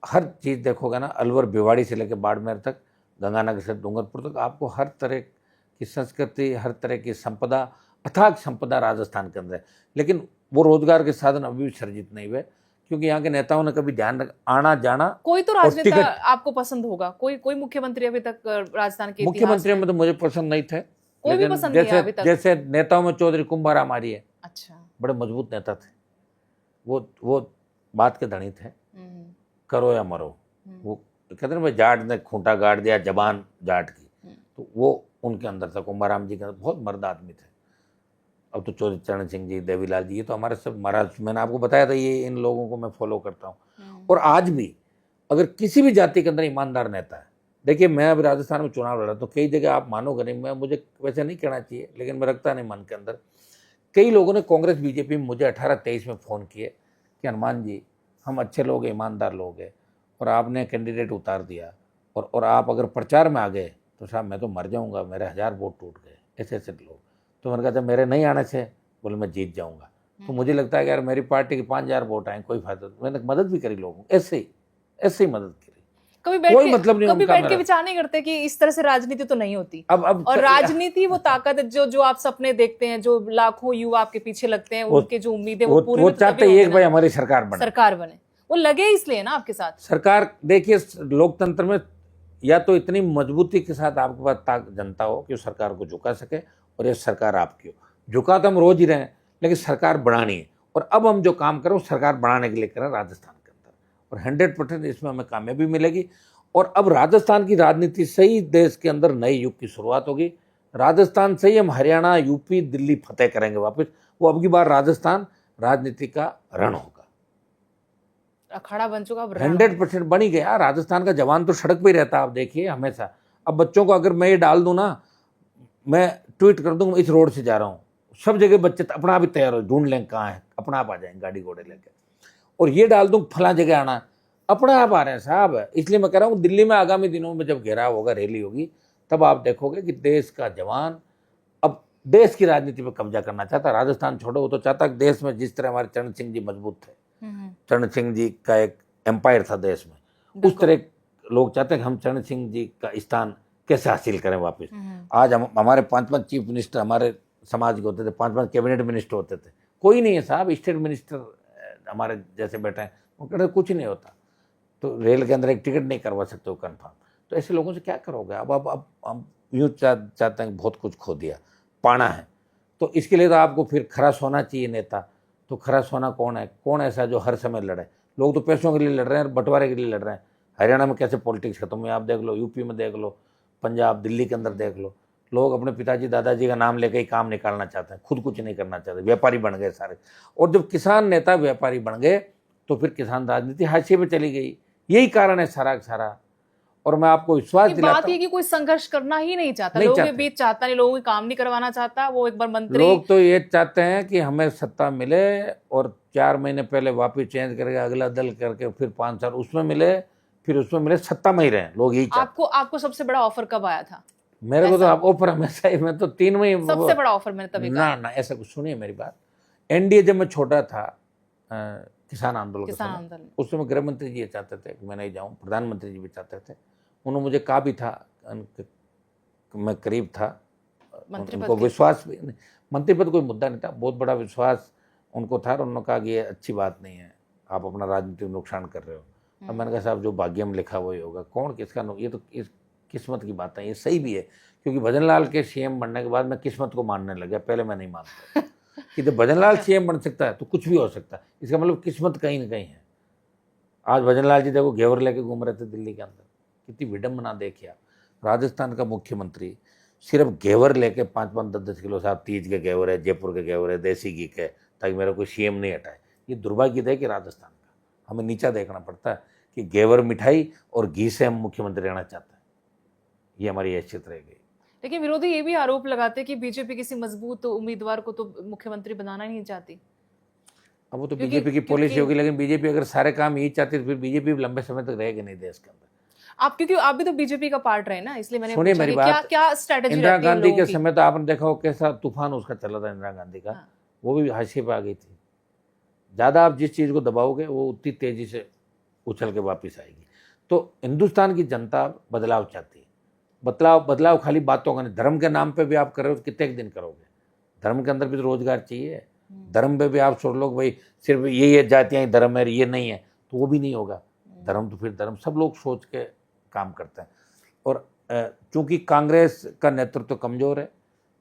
हर चीज़ देखोगे ना, अलवर भिवाड़ी से लेकर बाड़मेर तक, गंगानगर से डूंगरपुर तक, आपको हर तरह की संस्कृति, हर तरह की संपदा, अथाक संपदा राजस्थान के अंदर है। लेकिन वो रोजगार के साधन अभी भी सर्जित नहीं हुए, क्योंकि यहाँ के नेताओं ने कभी ध्यान रख, आना जाना। कोई तो राजनेता आपको पसंद होगा, कोई मुख्यमंत्री अभी तक राजस्थान के मुख्यमंत्रियों में तो मुझे पसंद नहीं थे, कोई भी पसंद नहीं अभी तक। जैसे नेताओं में चौधरी कुंभाराम आर्य, अच्छा, बड़े मजबूत नेता थे, वो बात के धनी थे, करो या मरो। वो कहते हैं भाई, जाट ने खूंटा गाड़ दिया जबान जाट की, तो वो उनके अंदर था। कुंभाराम जी के अंदर बहुत मर्द आदमी थे। अब तो चौधरी चरण सिंह जी, देवीलाल जी, ये तो हमारे सब महाराज, मैंने आपको बताया था, ये इन लोगों को मैं फॉलो करता हूँ। और आज भी अगर किसी भी जाति के अंदर ईमानदार नेता है, देखिए मैं अभी राजस्थान में चुनाव लड़ा तो कई जगह, आप मानोगे नहीं, मैं, मुझे वैसे नहीं कहना चाहिए लेकिन मैं रखता नहीं मन के अंदर, कई लोगों ने कांग्रेस बीजेपी में मुझे 18-23 में फ़ोन किए कि हनुमान जी, हम अच्छे लोग हैं, ईमानदार लोग हैं, और आपने कैंडिडेट उतार दिया, और आप अगर प्रचार में आ गए तो साहब मैं तो मर जाऊंगा, मेरे 1000 वोट टूट गए, ऐसे ऐसे लोग। तो मैंने कहा था मेरे नहीं आने से, बोले मैं जीत जाऊंगा। तो मुझे लगता है कि यार मेरी पार्टी के 5000 वोट आए, कोई फायदा नहीं। मैंने मदद भी करी लोगों, ऐसे ही मदद करी। कोई मतलब नहीं, कभी बैठ के विचार नहीं करते कि इस तरह से राजनीति तो नहीं होती। अब और राजनीति वो ताकत है जो आप सपने देखते हैं, जो लाखों युवा आपके पीछे लगते हैं, उनके जो उम्मीदें वो पूरी चाहते हैं भाई हमारी सरकार बने। वो लगे इसलिए ना आपके साथ। सरकार देखिए, लोकतंत्र में या तो इतनी मजबूती के साथ आपके पास जनता हो कि सरकार को झुका सके, और ये सरकार आपकी हो। झुका तो हम रोज ही रहे हैं, लेकिन सरकार बढ़ानी है, और अब हम जो काम करें वो सरकार बढ़ाने के लिए करें राजस्थान के अंदर, और 100% इसमें हमें कामयाबी मिलेगी। और अब राजस्थान की राजनीति से ही देश के अंदर नए युग की शुरुआत होगी। राजस्थान से ही हम हरियाणा, यूपी, दिल्ली फतेह करेंगे वापस। वो अब की बार राजस्थान राजनीति का रण होगा, अखाड़ा बन चुका, अब 100% बन ही गया। राजस्थान का जवान तो सड़क पे ही रहता है, आप देखिए हमेशा। अब बच्चों को अगर मैं ये डाल दूं ना, मैं ट्वीट कर दूं इस रोड से जा रहा हूँ, सब जगह बच्चे अपना आप ही तैयार हो, ढूंढ लें कहाँ है, अपना आप आ जाएंगे गाड़ी घोड़े लेके। और ये डाल दूं फला जगह आना, अपना आप आ रहे हैं साहब। इसलिए मैं कह रहा हूँ दिल्ली में आगामी दिनों में जब घेराव होगा, रैली होगी, तब आप देखोगे कि देश का जवान अब देश की राजनीति पर कब्जा करना चाहता। राजस्थान छोड़ो, वो तो चाहता कि देश में जिस तरह हमारे चरण सिंह जी मजबूत थे, चरण सिंह जी का एक एम्पायर था देश में, उस तरह लोग चाहते हैं कि हम चरण सिंह जी का स्थान कैसे हासिल करें वापस। आज हम हमारे 5-5 चीफ मिनिस्टर हमारे समाज के होते थे, 5-5 कैबिनेट मिनिस्टर होते थे, कोई नहीं है साहब। स्टेट मिनिस्टर हमारे जैसे बैठे हैं, वो कहते कुछ नहीं होता, तो रेल के अंदर एक टिकट नहीं करवा सकते हो कन्फर्म। तो ऐसे लोगों से क्या करोगे? अब हम यूँ चाहते हैं बहुत कुछ खो दिया, पाना है, तो इसके लिए तो आपको फिर खरा सोना चाहिए नेता। तो खरा सोना कौन है? कौन ऐसा जो हर समय लड़े? लोग तो पैसों के लिए लड़ रहे हैं, बंटवारे के लिए लड़ रहे हैं। हरियाणा में कैसे पॉलिटिक्स खत्म हुई आप देख लो, यूपी में देख लो, पंजाब, दिल्ली के अंदर देख लो। लोग अपने पिताजी दादाजी का नाम लेकर ही काम निकालना चाहते हैं, खुद कुछ नहीं करना चाहते, व्यापारी बन गए सारे। और जब किसान नेता व्यापारी बन गए तो फिर किसान राजनीति हाशिए पे चली गई। यही कारण है सारा का सारा। और मैं आपको विश्वास दिलाता बात ये कि कोई संघर्ष करना ही नहीं चाहता, नहीं लोगों के चाहते। बीच चाहता नहीं, लोगों के काम नहीं करवाना चाहता। वो एक बार मंत्री, लोग तो ये चाहते हैं कि हमें सत्ता मिले और 4 महीने पहले वापस चेंज करके अगला दल करके फिर 5 साल उसमें मिले, फिर उसमें मिले, सत्ता में ही रहे। लोग यही चाहते। आपको सबसे बड़ा ऑफर कब आया था? मेरे को तो आप ऑफर हमेशा ही, मैं तो 3 महीने सबसे बड़ा ऑफर मैंने तभी कहा। ना ऐसा कुछ, सुनिए मेरी बात। एनडीए जब मैं छोटा था, किसान आंदोलन के समय, उस समय गृह मंत्री जी ये चाहते थे कि मैं नहीं जाऊं, प्रधानमंत्री जी भी चाहते थे। उन्होंने मुझे कहा भी था, मैं करीब था, उनको विश्वास भी, मंत्री पद कोई मुद्दा नहीं था, बहुत बड़ा विश्वास उनको था। और उन्होंने कहा कि ये अच्छी बात नहीं है, आप अपना राजनीतिक नुकसान कर रहे हो। अब मैंने कहा साहब जो भाग्य में लिखा वही होगा, कौन किसका ये तो किस्मत की बात है। ये सही भी है, क्योंकि भजनलाल के सीएम बनने के बाद मैं किस्मत को मानने लग गया, पहले मैं नहीं मानता कि जब भजनलाल सीएम बन सकता है तो कुछ भी हो सकता है। इसका मतलब किस्मत कहीं ना कहीं है। आज भजनलाल जी देखो घेवर लेके घूम रहे थे दिल्ली के अंदर, कितनी विडम्बना देखिए आप। राजस्थान का मुख्यमंत्री सिर्फ घेवर लेके 5-5, 10-10 किलो, साहब तीज के घेवर है, जयपुर के घेवर है, देसी घी के, ताकि मेरा कोई सीएम नहीं हटाए। ये दुर्भाग्य है कि राजस्थान का हमें नीचा देखना पड़ता है कि घेवर मिठाई और घी से हम मुख्यमंत्री रहना चाहते हैं। ये हमारी हैसियत रह गई। लेकिन विरोधी ये भी आरोप लगाते हैं कि बीजेपी किसी मजबूत उम्मीदवार को तो मुख्यमंत्री बनाना ही नहीं चाहती। अब वो तो बीजेपी की पॉलिसी होगी, लेकिन बीजेपी अगर सारे काम यही चाहती तो फिर बीजेपी लंबे समय तक रहेगी नहीं देश के अंदर। क्योंकि आप भी तो बीजेपी का पार्ट रहे ना, इसलिए मैंने सुनिए मेरी बात। क्या स्ट्रेटेजी इंदिरा गांधी के समय तो आपने देखा हो कैसा तूफान उसका चला था इंदिरा गांधी का। वो भी हाशिए पे आ गई थी। ज़्यादा आप जिस चीज़ को दबाओगे वो उतनी तेजी से उछल के वापस आएगी। तो हिंदुस्तान की जनता बदलाव चाहती है। बदलाव खाली बातों का नहीं, धर्म के नाम पे भी आप कर रहे हो तो कितने दिन करोगे? धर्म के अंदर भी तो रोजगार चाहिए। धर्म पे भी आप सोच लो भाई सिर्फ ये जातियाँ धर्म है, ये नहीं है, तो वो भी नहीं होगा। धर्म तो फिर धर्म, सब लोग सोच के काम करते हैं। और चूंकि कांग्रेस का नेतृत्व कमज़ोर है,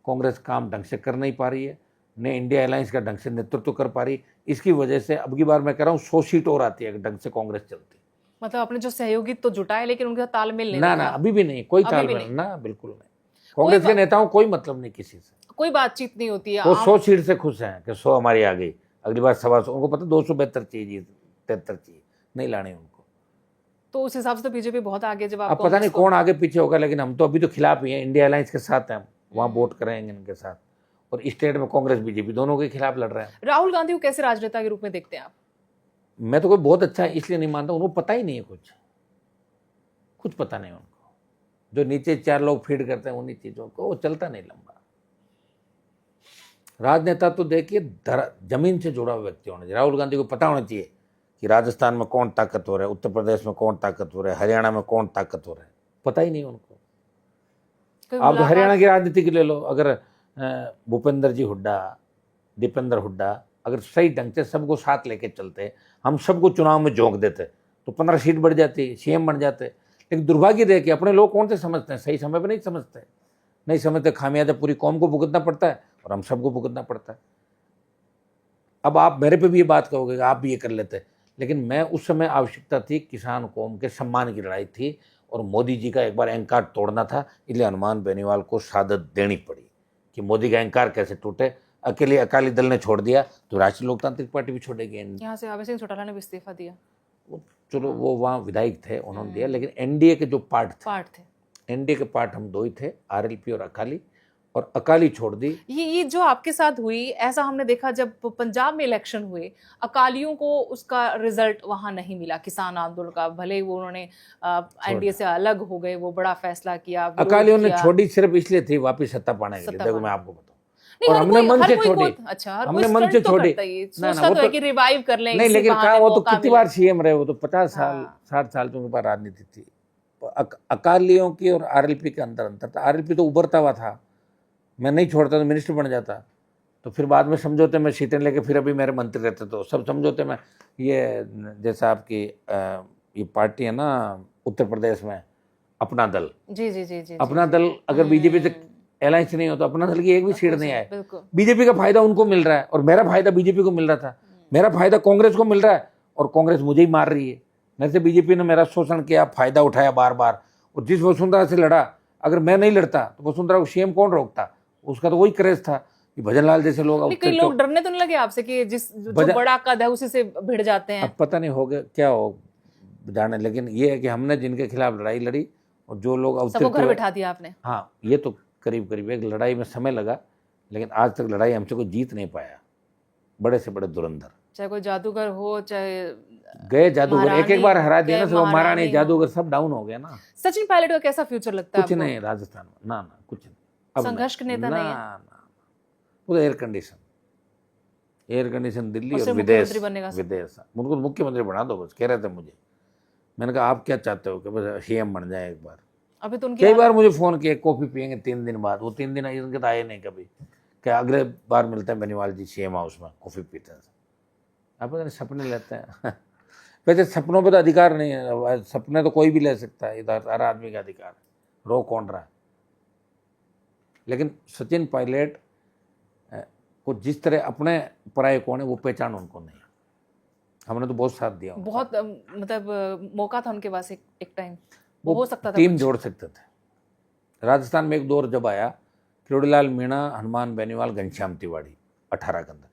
कांग्रेस काम ढंग से कर नहीं पा रही है, न इंडिया अलायंस का ढंग से नेतृत्व कर पा रही, इसकी वजह से अब की बार मैं कह रहा हूँ 100 सीट और आती है ढंग से कांग्रेस चलती। मतलब अपने जो सहयोगी तो जुटाए, लेकिन उनका तालमेल नहीं। ना अभी भी नहीं, कोई तालमेल ना, बिल्कुल नहीं। कांग्रेस के नेताओं कोई मतलब नहीं किसी से, कोई बातचीत नहीं होती है। वो 100 सीट से खुश हैं कि 100 हमारी आ गई, अगली बार 125, उनको पता 272 चाहिए, 73 चाहिए, नहीं लाने उनको। तो उस हिसाब से तो बीजेपी बहुत आगे। जब अब पता नहीं कौन आगे पीछे होगा, लेकिन हम तो अभी तो खिलाफ ही हैं, इंडिया अलायंस के साथ हैं, वहाँ वोट करेंगे इनके साथ। और स्टेट में कांग्रेस बीजेपी दोनों के खिलाफ लड़ रहे हैं। राहुल गांधी को कैसे राजनेता के रूप में देखते हैं आप? मैं तो कोई बहुत अच्छा है इसलिए नहीं मानता, उनको पता ही नहीं है, कुछ पता नहीं उनको। जो नीचे 4 लोग फीड करते हैं उन्हीं चीज़ों को, वो चलता नहीं लंबा। राजनेता तो देखिए जमीन से जुड़ा हुआ व्यक्ति होना चाहिए। राहुल गांधी को पता होना चाहिए कि राजस्थान में कौन ताकतवर है, उत्तर प्रदेश में कौन ताकतवर है, हरियाणा में कौन ताकतवर है, पता ही नहीं उनको। आप हरियाणा की राजनीति के ले लो, अगर भूपेंद्र जी हुड्डा, दीपेंद्र हुड्डा अगर सही ढंग से सबको साथ लेके चलते, हम सबको चुनाव में झोंक देते तो 15 सीट बढ़ जाती, सीएम बन जाते। लेकिन दुर्भाग्य है कि अपने लोग कौन से समझते हैं, सही समय पर नहीं समझते, नहीं समझते, खामियाजा पूरी कौम को भुगतना पड़ता है और हम सबको भुगतना पड़ता है। अब आप मेरे पे भी ये बात कहोगे कि आप भी ये कर लेते, लेकिन मैं उस समय आवश्यकता थी, किसान कौम के सम्मान की लड़ाई थी और मोदी जी का एक बार अहंकार तोड़ना था, इसलिए हनुमान बेनीवाल को शहादत देनी पड़ी कि मोदी का अहंकार कैसे टूटे। अकेले अकाली दल ने छोड़ दिया तो राष्ट्रीय लोकतांत्रिक पार्टी भी छोड़ेगी। यहाँ से अभय सिंह चौटाला ने भी इस्तीफा दिया। चलो वो वहाँ विधायक थे, उन्होंने दिया, लेकिन एनडीए के जो पार्ट थे, एनडीए के पार्ट हम दो ही थे, आरएलपी और अकाली, और अकाली छोड़ दी। ये जो आपके साथ हुई, ऐसा हमने देखा जब पंजाब में इलेक्शन हुए, अकालियों को उसका रिजल्ट वहां नहीं मिला, किसान आंदोलन का, भले ही वो उन्होंने एनडीए से अलग हो गए, वो बड़ा फैसला किया, अकालियों ने छोड़ी सिर्फ इसलिए थी वापिस सत्ता पाने के लिए। देखो मैं आपको बताऊं, और हमने मन से छोड़ी। अच्छा, हमने मन से छोड़ी, सोचता तो है कि रिवाइव कर लें, नहीं, लेकिन कहा वो तो कितनी बार सीएम रहे, वो तो 50 साल 60 साल तो उनके पास राजनीति थी। अकालियों की और आरएलपी के अंतर था। आरएलपी तो उभरता हुआ था, मैं नहीं छोड़ता तो मिनिस्टर बन जाता, तो फिर बाद में समझौते में सीटें लेके फिर अभी मेरे मंत्री रहते, तो सब समझौते में। ये जैसा आपकी ये पार्टी है ना उत्तर प्रदेश में, अपना दल, जी, अपना दल अगर बीजेपी से अलायंस नहीं हो तो अपना दल की एक भी सीट नहीं आए। बीजेपी का फायदा उनको मिल रहा है और मेरा फायदा बीजेपी को मिल रहा था, मेरा फायदा कांग्रेस को मिल रहा है और कांग्रेस मुझे ही मार रही है। मेरे से बीजेपी ने मेरा शोषण किया, फायदा उठाया बार बार, और जिस वसुंधरा से लड़ा, अगर मैं नहीं लड़ता तो वसुंधरा को सीएम कौन रोकता? उसका तो वही क्रेज था कि भजन लाल जैसे लोग। कई लोग डरने तो नहीं लगे आपसे कि जो बड़ा कद है उसी से भिड़ जाते हैं? अब पता नहीं हो गया क्या हो जाने, लेकिन ये है कि हमने जिनके खिलाफ लड़ाई लड़ी और जो लोग सबको घर बैठा दिया आपने। हाँ, ये तो करीब करीब एक लड़ाई में समय लगा, लेकिन आज तक लड़ाई हमसे कोई जीत नहीं पाया। बड़े से बड़े धुरंधर, चाहे कोई जादूगर हो, चाहे गए जादूगर एक बार हरा दिया ना, सब महारानी जादूगर सब डाउन हो गया ना। सचिन पायलट का कैसा फ्यूचर लगता है? कुछ नहीं राजस्थान में, ना कुछ नहीं, संघर्ष के नेता नहीं है, पूरा एयर कंडीशन दिल्ली और विदेश। उनको मुख्यमंत्री बना दो बस, कह रहे थे मुझे। मैंने कहा आप क्या चाहते हो कि बस सीएम बन जाए एक बार। अभी तो कई बार मुझे फोन किए, कॉफी पियेंगे 3 दिन बाद, वो 3 दिन इनके तो आए नहीं कभी, क्या अगले बार मिलते हैं बेनीवाल जी सीएम हाउस में, कॉफी पीते हैं। आप सपने लेते हैं वैसे सपनों पर तो अधिकार नहीं है, सपने तो कोई भी ले सकता है, इधर हर आदमी का अधिकार है, रो कौन रहा है। लेकिन सचिन पायलट को जिस तरह अपने पराये कौन है वो पहचान उनको नहीं। हमने तो बहुत साथ दिया, बहुत मतलब मौका था उनके पास एक टाइम, वो हो सकता था, टीम जोड़ सकते थे। राजस्थान में एक दौर जब आया, किरोड़ीलाल मीणा, हनुमान बेनीवाल, घनश्याम तिवाड़ी, 18 के अंदर।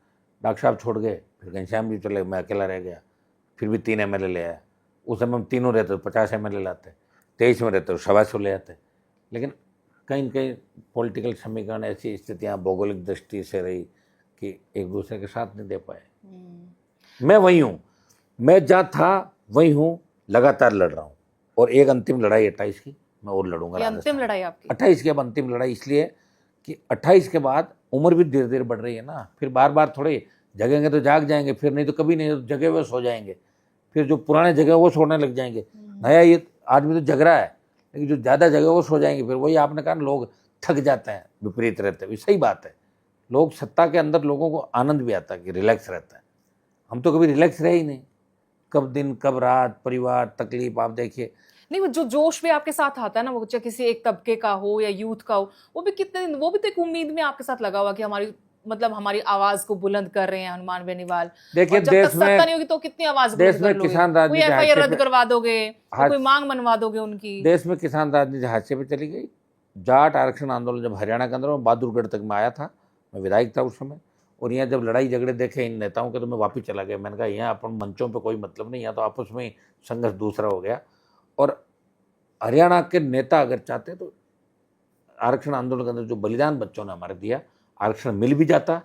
डॉक्टर साहब छोड़ गए, फिर घनश्याम जी चले, मैं अकेला रह गया, फिर भी 3 एमएलए ले आया। उस समय हम तीनों रहते तो 50 एमएलए लाते, 23 में रहते तो 125 ले आते। लेकिन कहीं न कहीं पॉलिटिकल समीकरण, ऐसी स्थितियाँ भौगोलिक दृष्टि से रही कि एक दूसरे के साथ नहीं दे पाए। मैं वही हूँ, मैं जहाँ था वही हूँ, लगातार लड़ रहा हूँ, और एक अंतिम लड़ाई 28 की मैं और लड़ूंगा। अंतिम लड़ाई आपकी 28 की? अब अंतिम लड़ाई इसलिए कि 28 के बाद उम्र भी धीरे धीरे बढ़ रही है ना, फिर बार बार थोड़े जगेंगे तो जाग जाएंगे, फिर नहीं तो कभी नहीं, तो जगे हुए सो जाएंगे, फिर जो पुराने जगह वो सोने लग जाएंगे। नया ये आदमी तो जग रहा है, लेकिन जो ज़्यादा जगह वो सो जाएंगे। फिर वही आपने कहा, लोग थक जाते हैं, विपरीत रहते हैं। सही बात है, लोग सत्ता के अंदर लोगों को आनंद भी आता है कि रिलैक्स रहता है। हम तो कभी रिलैक्स रहे ही नहीं, कब दिन कब रात, परिवार, तकलीफ। आप देखिए, नहीं, वो जो जोश भी आपके साथ आता है ना, वो चाहे किसी एक तबके का हो या यूथ का हो, वो भी तो एक उम्मीद में आपके साथ लगा हुआ कि हमारी आवाज को बुलंद कर रहे हैं हनुमान बेनीवाल। देखिए देश में सत्ता नहीं होगी तो कितनी आवाज देश में किसान राजनीति एफआईआर रद्द करवा दोगे, कोई मांग मनवा दोगे उनकी। देश में किसान राजनीति हादसे पे चली गई। जाट आरक्षण आंदोलन जब हरियाणा के अंदर, बहादुरगढ़ तक में आया था, मैं विधायक था उस समय, और यहाँ जब लड़ाई झगड़े देखे इन नेताओं के तो मैं वापस चला गया। मैंने कहा यहाँ अपन मंचों पे कोई मतलब नहीं, यहाँ तो आपस में संघर्ष दूसरा हो गया। और हरियाणा के नेता अगर चाहते तो आरक्षण आंदोलन के अंदर जो बलिदान बच्चों ने हमारे दिया, आरक्षण मिल भी जाता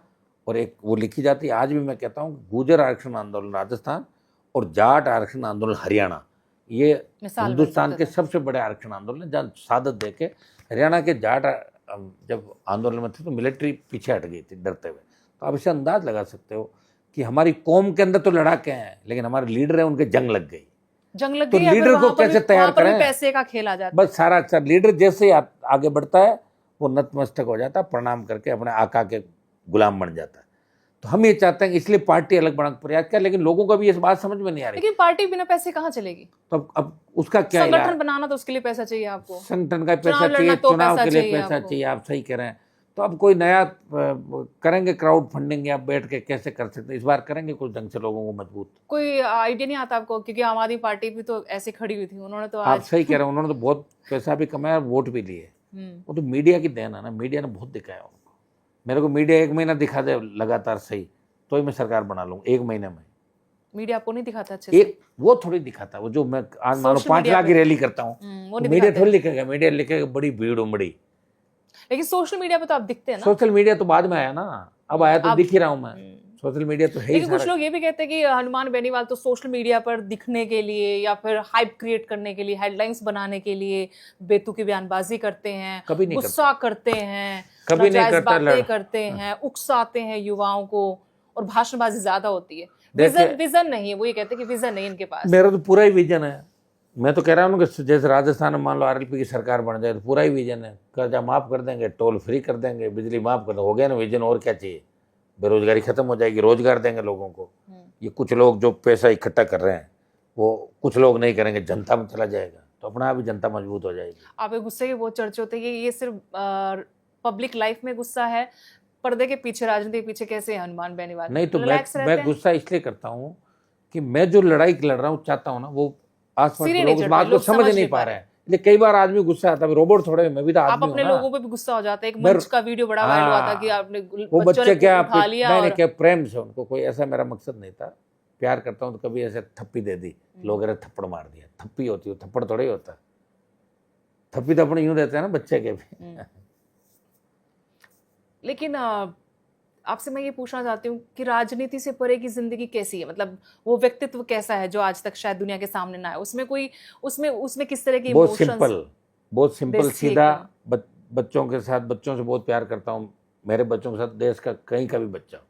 और एक वो लिखी जाती। आज भी मैं कहता हूँ गुर्जर आरक्षण आंदोलन राजस्थान और जाट आरक्षण आंदोलन हरियाणा, ये हिंदुस्तान के सबसे बड़े आरक्षण आंदोलन, जहाँ शहादत देके हरियाणा के जाट जब आंदोलन में थे तो मिलिट्री पीछे हट गई थी डरते हुए। तो आप इसे अंदाज लगा सकते हो कि हमारी कौम के अंदर तो लड़ाके हैं, लेकिन हमारे लीडर है उनके जंग लग गई। तो लीडर को कैसे तैयार करें? पैसे का खेल आ जाता है बस सारा। अच्छा, लीडर जैसे आगे बढ़ता है वो नतमस्तक हो जाता है, प्रणाम करके अपने आका के गुलाम बन जाता है। तो हम ये चाहते हैं कि इसलिए पार्टी अलग बढ़ाने का प्रयास किया, लेकिन लोगों को भी इस बात समझ में नहीं आ रही। लेकिन पार्टी बिना पैसे कहाँ चलेगी? तो अब उसका क्या इलाज? संगठन बनाना तो उसके लिए पैसा चाहिए आपको, संगठन का पैसा चुनाव लड़ना चाहिए, तो चुनाव के लिए चाहिए पैसा आपको। चाहिए, आप सही कह रहे हैं। तो अब कोई नया करेंगे क्राउड फंडिंग, या बैठ के कैसे कर सकते हैं, इस बार करेंगे कुछ ढंग से लोगों को मजबूत। कोई आइडिया नहीं आता आपको? क्योंकि आम आदमी पार्टी भी तो ऐसे खड़ी हुई थी, उन्होंने तो आप आज सही कह रहे हैं, उन्होंने तो बहुत पैसा भी कमाया और वोट भी लिए। वो तो मीडिया की देन है ना, मीडिया ने बहुत दिखाया उनको। मेरे को मीडिया 1 महीना दिखा दे लगातार सही, तो ही मैं सरकार बना लूँ 1 महीने में। मीडिया आपको नहीं दिखाता अच्छे से? एक वो थोड़ी दिखाता, वो जो मैं आज मानो सोशल 5 मीडिया लाख की रैली करता हूँ, वो तो नहीं मीडिया दिखाते। थोड़ी लिखेगा, मीडिया लिखेगा बड़ी भीड़ उमड़ी। लेकिन सोशल मीडिया पे तो आप दिखते हैं ना। सोशल मीडिया तो बाद में आया ना, अब आया तो अब- दिख ही रहा हूँ मैं। सोशल मीडिया तो है ही लेकिन कुछ सारा। लोग ये भी कहते हैं कि हनुमान बेनीवाल तो सोशल मीडिया पर दिखने के लिए या फिर हाइप क्रिएट करने के लिए, हेडलाइंस बनाने के लिए बेतुकी बयानबाजी करते हैं, कभी नहीं गुस्सा करते हैं, कभी नहीं नाजायज करता, बातें करते हैं, उकसाते हैं युवाओं को, और भाषणबाजी ज्यादा होती है। देखिए- विजन नहीं है, वो ये कहते हैं कि विजन नहीं इनके पास। मेरा तो पूरा ही विजन है। मैं तो कह रहा हूँ कि जैसे राजस्थान में मान लो आरएलपी की सरकार बन जाए तो पूरा ही विजन है। कर्जा माफ कर देंगे, टोल फ्री कर देंगे, बिजली माफ कर देंगे, हो गया ना विजन। और क्या चाहिए? बेरोजगारी खत्म हो जाएगी, रोजगार देंगे लोगों को। ये कुछ लोग जो पैसा इकट्ठा कर रहे हैं वो कुछ लोग नहीं करेंगे, जनता में चला जाएगा, तो अपना आप ही जनता मजबूत हो जाएगी। आप गुस्से के बहुत चर्चे होते हैं, ये सिर्फ पब्लिक लाइफ में गुस्सा है, पर्दे के पीछे, राजनीति के पीछे कैसे है हनुमान बेनीवाल? नहीं तो रिलैक्स रहते मैं हैं? गुस्सा इसलिए करता हूँ कि मैं जो लड़ाई लड़ रहा हूँ चाहता हूँ ना, वो आसपास सीरियस के लोग नहीं इस बात चढ़ को रहे, समझ नहीं पा रहे हैं। इसलिए कई बार आदमी गुस्सा आता है, रोबोट थोड़े, मैं भी तो आप आदमी अपने हूँ ना। लोगों पे भी गुस्सा हो जाता है। एक मैं- मंच का वीडियो बड़ा वायरल हुआ था हाँ, कि आपने वो बच्चों बच्चे ने क्या उठा लिया मैंने और क्या प्रेम से उनको, कोई ऐसा मेरा मकसद नहीं था। प्यार करता हूँ तो कभी ऐसे थप्पी दे दी, लोग अरे थप्पड़ मार दिया। थप्पी होती है, थप्पड़ थोड़ा ही होता। थप्पी तो अपने यूं देते हैं ना बच्चे के भी। लेकिन आपसे मैं ये पूछना चाहती हूँ कि राजनीति से परे की जिंदगी कैसी है? मतलब वो व्यक्तित्व कैसा है जो आज तक शायद दुनिया के सामने ना आए? उसमें कोई उसमें किस तरह के बहुत इमोशंस? बहुत सिंपल बेसिक सीधा। एकदम। बच्चों के साथ, बच्चों से बहुत प्यार करता हूँ। मेरे बच्चों के साथ देश का कहीं का भी बच्चा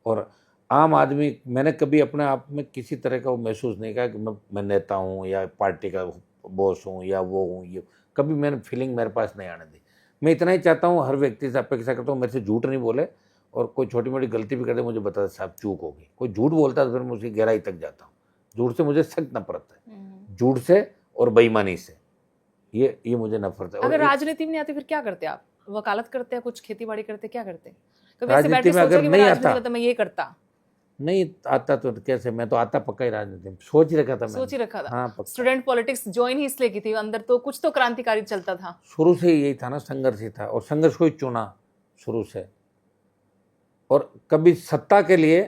और आम आदमी, मैंने कभी अपने आप में किसी तरह का वो महसूस नहीं किया कि मैं नेता हूँ या पार्टी का बॉस हूँ या वो हूँ। ये कभी मैंने फीलिंग मेरे पास नहीं आने दी। मैं इतना ही चाहता हूँ, हर व्यक्ति से अपेक्षा करता हूँ मेरे से झूठ नहीं बोले, और कोई छोटी मोटी गलती भी कर दे मुझे बता दे साहब चूक होगी। कोई झूठ बोलता है तो फिर मैं उसकी गहराई तक जाता हूँ। झूठ से मुझे सख्त नफरत है, झूठ से और बेईमानी से, ये मुझे नफरत है। अगर राजनीति में नहीं आती फिर क्या करते आप? वकालत करते हैं, कुछ खेती बाड़ी करते हैं, क्या करते हैं? कभी ऐसे बैठ राजनीति के में सोचा अगर कि मैं नहीं राजनीति आता, करता, मैं ये करता? नहीं आता तो कैसे, मैं तो आता पक्का ही राजनीति में, सोच ही रखा था सोच ही रखा था। हाँ पक्का। स्टूडेंट पॉलिटिक्स ज्वाइन ही इसलिए की थी, अंदर तो कुछ तो क्रांतिकारी चलता था। शुरू से ही यही था ना, संघर्ष ही था, और संघर्ष को ही चुना शुरू से। और कभी सत्ता के लिए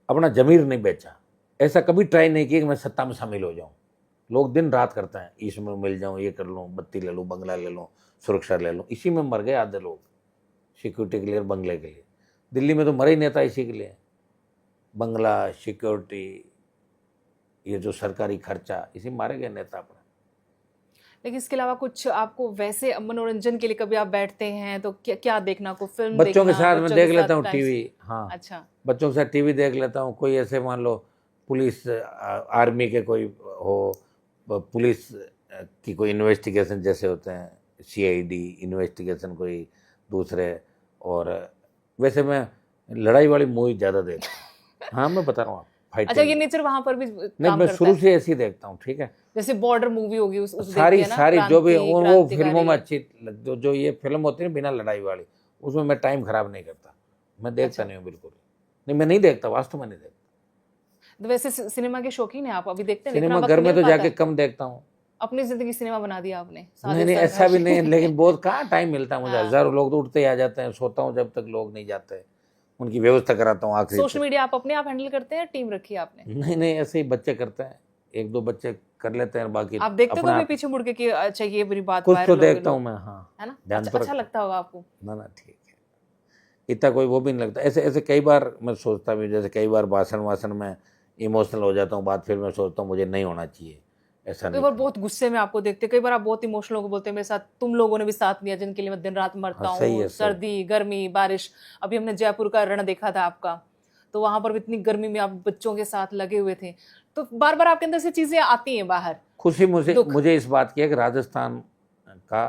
अपना जमीर नहीं बेचा, ऐसा कभी ट्राई नहीं किया कि मैं सत्ता में शामिल हो जाऊं। लोग दिन रात करते हैं, इसमें मिल जाऊं, ये कर लूं, बत्ती ले लूं, बंगला ले लूं, सुरक्षा ले लूं। इसी में मर गए आधे लोग, सिक्योरिटी के लिए, बंगले के लिए। दिल्ली में तो मरे ही नेता इसी के लिए, बंगला, सिक्योरिटी, ये जो सरकारी खर्चा, इसी में मारे गए नेता अपने। लेकिन इसके अलावा कुछ आपको वैसे मनोरंजन के लिए कभी आप बैठते हैं तो क्या देखना को? फिल्म बच्चों के देखना, साथ मैं बच्चों देख के लेता हूँ टाइम- टीवी। हाँ, अच्छा, बच्चों के साथ टीवी देख लेता हूँ। कोई ऐसे मान लो पुलिस, आर्मी के कोई हो, पुलिस की कोई इन्वेस्टिगेशन जैसे होते हैं, सीआईडी इन्वेस्टिगेशन कोई दूसरे, और वैसे मैं लड़ाई वाली मूवी ज़्यादा देखता हूँ। हाँ मैं बता रहा हूँ, अच्छा, ये फाइटिंग नेचर वहां पर भी नहीं, काम मैं करता शुरू है? से ऐसी देखता हूँ। ठीक है, जैसे बॉर्डर मूवी होगी उस सारी देखते हैं ना, सारी जो भी क्रांति, वो फिल्मों में क्रांतिकारी। अच्छी, जो ये फिल्म होती है ना बिना लड़ाई वाली, उसमें मैं टाइम खराब नहीं करता। मैं देखता अच्छा। नहीं हूँ बिल्कुल नहीं, मैं नहीं देखता, वास्तव में नहीं देखता। तो वैसे सिनेमा के शौकीन है आप? अभी देखते हैं? सिनेमा इतना घर वक्त में मिल तो पाता जाके है? कम देखता हूँ। अपनी जिंदगी सिनेमा बना दिया आपने? नहीं नहीं, ऐसा भी नहीं है, लेकिन बहुत कहाँ टाइम मिलता है मुझे। हाँ। हजारों लोग तो उठते ही आ जाते हैं, सोता हूँ जब तक लोग नहीं जाते, उनकी व्यवस्था कराता हूँ आखिरी सोशल तक। मीडिया आप अपने आप हैंडल करते हैं, टीम रखी है आपने? नहीं नहीं, ऐसे ही बच्चे करते हैं, 1-2 बच्चे कर लेते हैं, बाकी आप देखते हो अपना कभी पीछे मुड़ के कि अच्छा ये बुरी बात कुछ तो viral हो गई देखता लोग? हूँ मैं। हाँ, है ना? ध्यान तो अच्छा रखता लगता होगा आपको? ना ठीक है, इतना कोई वो भी नहीं लगता। ऐसे ऐसे कई बार मैं सोचता भी, जैसे कई बार भाषण में इमोशनल हो जाता हूँ, बात फिर मैं सोचता हूँ मुझे नहीं होना चाहिए, ऐसा कई नहीं। बार बहुत गुस्से में आपको देखते, कई बार आप बहुत इमोशनल होकर बोलते हैं मेरे साथ तुम लोगों ने भी साथ दिया जिनके लिए मैं दिन रात मरता हाँ, सही हूँ, है, सही। सर्दी गर्मी बारिश। अभी हमने जयपुर का रण देखा था आपका, तो वहां पर भी इतनी गर्मी में आप बच्चों के साथ लगे हुए थे, तो बार बार आपके अंदर से चीजें आती हैं बाहर। खुशी दुख। मुझे इस बात की है कि राजस्थान का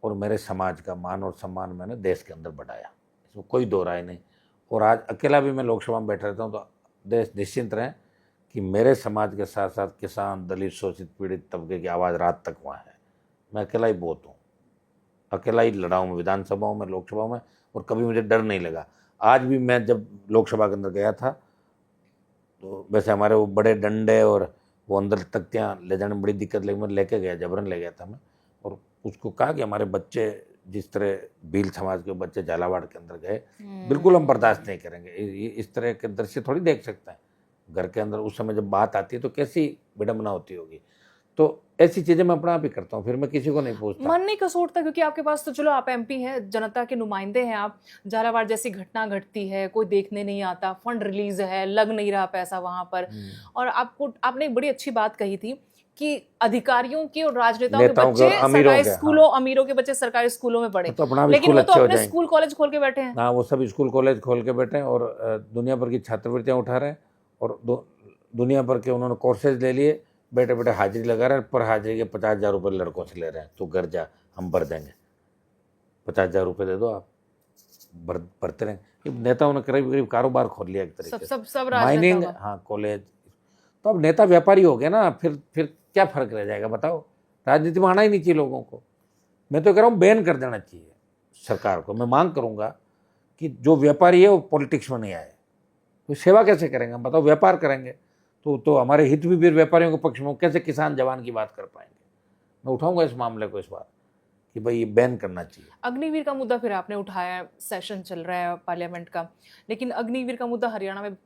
और मेरे समाज का मान और सम्मान मैंने देश के अंदर बढ़ाया, इसमें कोई दो राय नहीं। और आज अकेला भी मैं लोकसभा में बैठा रहता हूँ तो देश निश्चिंत रहें कि मेरे समाज के साथ साथ किसान, दलित, शोषित, पीड़ित तबके की आवाज़ रात तक वहाँ है। मैं अकेला ही बहुत हूँ, अकेला ही लड़ा हूँ विधानसभाओं में, लोकसभा में, और कभी मुझे डर नहीं लगा। आज भी मैं जब लोकसभा के अंदर गया था तो वैसे हमारे वो बड़े डंडे और वो अंदर तख्तियाँ ले जाने में बड़ी दिक्कत लगी, मैं लेके गया, जबरन ले गया था मैं, और उसको कहा कि हमारे बच्चे जिस तरह भील समाज के बच्चे झालावाड़ के अंदर गए, बिल्कुल हम बर्दाश्त नहीं करेंगे। इस तरह के दृश्य थोड़ी देख सकते हैं घर के अंदर। उस समय जब बात आती है तो कैसी विडंबना होती होगी। तो ऐसी चीज़ें मैं अपना आप ही करता हूँ, फिर मैं किसी को नहीं पूछता। मन नहीं कसोटता, क्योंकि आपके पास तो चलो आप एमपी हैं, जनता के नुमाइंदे हैं आप। झालावाड़ जैसी घटना घटती है, कोई देखने नहीं आता, फंड रिलीज है, लग नहीं रहा पैसा वहां पर। और आपने एक बड़ी अच्छी बात कही थी कि अधिकारियों के और राजनेताओं के बच्चे सरकारी स्कूलों, अमीरों के बच्चे सरकारी स्कूलों में पढ़े, तो अपना लेकिन वो तो अपने स्कूल कॉलेज खोल के बैठे हैं। हाँ, वो सब स्कूल कॉलेज खोल के बैठे हैं और दुनिया भर की छात्रवृत्तियां उठा रहे हैं और दुनिया भर के उन्होंने कोर्सेज ले लिए, बैठे बैठे हाजिरी लगा रहे हैं। पर हाजिरी के 50,000 रुपये लड़कों से ले रहे हैं। तो घर जा, हम भर देंगे, 50,000 रुपये दे दो, आप भरते रहेंगे। नेताओं ने करीब करीब कारोबार खोल लिया एक तरीके से, सब माइनिंग, हाँ, कॉलेज। तो अब नेता व्यापारी हो गए ना, फिर क्या फर्क रह जाएगा बताओ। राजनीति में आना ही नहीं चाहिए लोगों को। मैं तो कह रहा हूँ बैन कर देना चाहिए सरकार को। मैं मांग करूँगा कि जो व्यापारी है वो पॉलिटिक्स में नहीं आए। तो सेवा कैसे करेंगे हम बताओ, व्यापार करेंगे तो हमारे हित भी फिर व्यापारियों के पक्ष में, कैसे किसान जवान की बात कर पाएंगे। मैं उठाऊंगा इस मामले को इस बार कि भाई ये बैन करना चाहिए। अग्निवीर का मुद्दा फिर आपने उठाया, सेशन चल रहा है पार्लियामेंट का, लेकिन अग्निवीर का मुद्दा हरियाणा में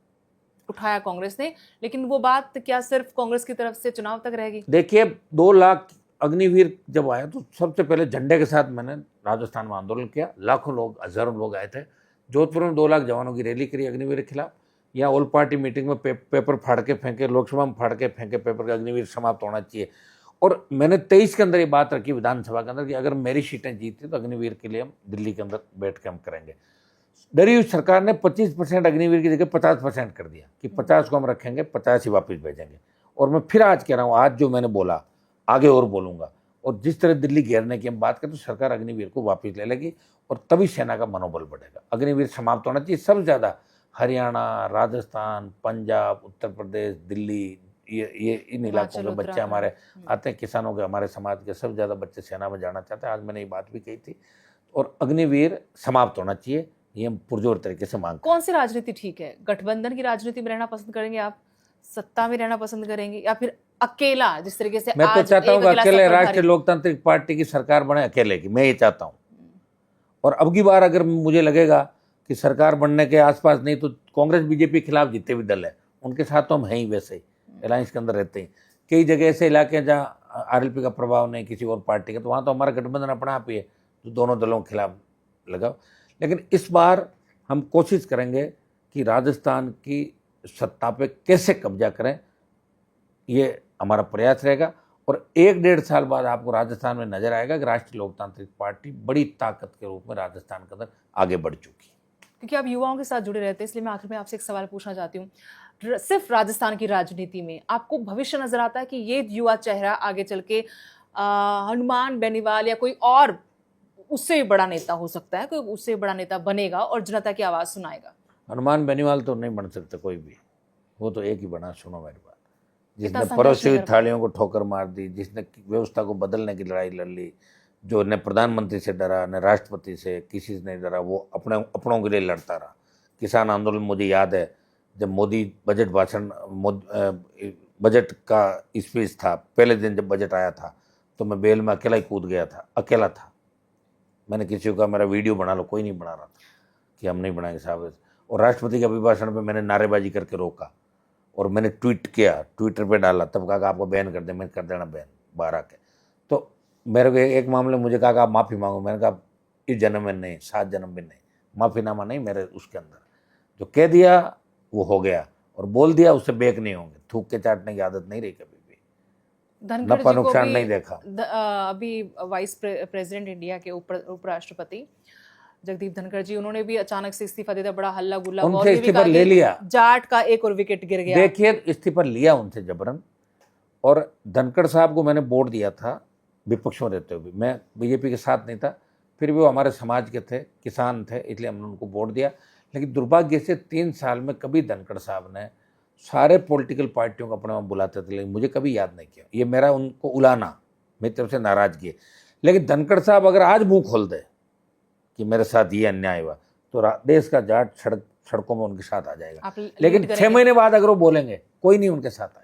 उठाया कांग्रेस ने, लेकिन वो बात क्या सिर्फ कांग्रेस की तरफ से चुनाव तक रहेगी? देखिए, 2 लाख अग्निवीर जब आया तो सबसे पहले झंडे के साथ मैंने राजस्थान में आंदोलन किया। लाखों लोग, हजारों लोग आए थे। जोधपुर में 2 लाख जवानों की रैली करी अग्निवीर के खिलाफ। या ऑल पार्टी मीटिंग में पेपर फाड़ के फेंके, लोकसभा में फाड़ के फेंके पेपर, का अग्निवीर समाप्त होना चाहिए। और मैंने 23 के अंदर ये बात रखी विधानसभा के अंदर कि अगर मेरी सीटें जीती तो अग्निवीर के लिए हम दिल्ली के अंदर बैठ के हम करेंगे। डरी हुई सरकार ने 25% अग्निवीर की जगह 50% कर दिया कि 50 को हम रखेंगे, 50 ही वापस भेजेंगे। और मैं फिर आज कह रहा हूँ, आज जो मैंने बोला आगे और बोलूँगा। और जिस तरह दिल्ली घेरने की हम बात करें तो सरकार अग्निवीर को वापस ले लेगी और तभी सेना का मनोबल बढ़ेगा। अग्निवीर समाप्त होना चाहिए। सबसे ज़्यादा हरियाणा, राजस्थान, पंजाब, उत्तर प्रदेश, दिल्ली, ये इन इलाकों के बच्चे हमारे आते हैं, किसानों के, हमारे समाज के सबसे ज़्यादा बच्चे सेना में जाना चाहते हैं। आज मैंने ये बात भी कही थी। और अग्निवीर समाप्त होना चाहिए, ये हम पुरजोर तरीके से मांग। कौन सी राजनीति ठीक है? गठबंधन की राजनीति में रहना पसंद करेंगे आप, सत्ता में रहना पसंद करेंगे, या फिर अकेला, जिस तरीके से मैं तो चाहता हूँ कि अकेले राष्ट्रीय लोकतांत्रिक पार्टी की सरकार बने, अकेले की, मैं ये चाहता हूँ। और अब की बार अगर मुझे लगेगा कि सरकार बनने के आसपास नहीं, तो कांग्रेस बीजेपी के खिलाफ जितने भी दल है उनके साथ तो हम हैं ही, वैसे ही अलायंस के अंदर रहते हैं। कई जगह ऐसे इलाके हैं जहाँ आरएलपी का प्रभाव नहीं किसी और पार्टी का, तो वहाँ तो हमारा गठबंधन अपना आप ही है जो दोनों दलों के खिलाफ लगाओ। लेकिन इस बार हम कोशिश करेंगे कि राजस्थान की सत्ता पे कैसे कब्जा करें, ये हमारा प्रयास रहेगा। और 1-1.5 साल बाद आपको राजस्थान में नजर आएगा कि राष्ट्रीय लोकतांत्रिक पार्टी बड़ी ताकत के रूप में राजस्थान के अंदर आगे बढ़ चुकी है। क्योंकि आप युवाओं के साथ जुड़े रहते हैं, इसलिए मैं आखिर में आपसे एक सवाल पूछना चाहती हूँ। सिर्फ राजस्थान की राजनीति में आपको भविष्य नजर आता है कि ये युवा चेहरा आगे चल के हनुमान बेनीवाल या कोई और उससे बड़ा नेता हो सकता है, कोई उससे बड़ा नेता बनेगा और जनता की आवाज सुनाएगा? हनुमान बेनीवाल तो नहीं बन सकता कोई भी, वो तो एक ही बना। सुनो मेरी बात, जिसने परोसी हुई थालियों को ठोकर मार दी, जिसने व्यवस्था को बदलने की लड़ाई लड़ ली, जो न प्रधानमंत्री से डरा न राष्ट्रपति से, किसी से नहीं डरा, वो अपनों के लिए लड़ता रहा। किसान आंदोलन मुझे याद है, जब मोदी बजट भाषण, बजट का स्पीच था, पहले दिन जब बजट आया था तो मैं बेल में अकेला ही कूद गया था, अकेला था। मैंने किसी को कहा मेरा वीडियो बना लो, कोई नहीं बना रहा था कि हम नहीं बनाएंगे साहब। और राष्ट्रपति के अभिभाषण पे मैंने नारेबाजी करके रोका और मैंने ट्वीट किया, ट्विटर पे डाला, तब कहा आपको बैन कर दे। मैंने कर देना बैन बाहर आके। तो मेरे को एक मामले मुझे कहा आप माफ़ी मांगो। मैंने कहा इस जन्म में नहीं, 7 जन्म में नहीं, माफ़ीनामा नहीं मेरे उसके अंदर। जो कह दिया वो हो गया और बोल दिया, उससे बेक नहीं होंगे। थूक के चाटने की आदत नहीं रही कभी भी, नफा नुकसान नहीं देखा। अभी वाइस प्रेसिडेंट इंडिया के उपराष्ट्रपति जगदीप धनखड़ जी, उन्होंने भी अचानक से इस्तीफा दे दिया, बड़ा हल्ला गुल्ला, उनसे इस्तीफा ले लिया, जाट का एक और विकेट गिर गया। देखिए, इस्तीफा लिया उनसे जबरन। और धनखड़ साहब को मैंने वोट दिया था विपक्ष में रहते हुए, मैं बीजेपी के साथ नहीं था, फिर भी वो हमारे समाज के थे, किसान थे, इसलिए हमने उनको वोट दिया। लेकिन दुर्भाग्य से 3 साल में कभी धनखड़ साहब ने सारे पॉलिटिकल पार्टियों को अपने वहाँ बुलाते थे, लेकिन मुझे कभी याद नहीं किया। ये मेरा उनको उलाना, मेरी तरफ से नाराजगी है। लेकिन धनखड़ साहब अगर आज मुंह खोल दे कि मेरे साथ ये अन्याय हुआ, तो देश का जाट सड़कों में उनके साथ आ जाएगा। लेकिन 6 महीने बाद अगर वो बोलेंगे, कोई नहीं उनके साथ आएगा।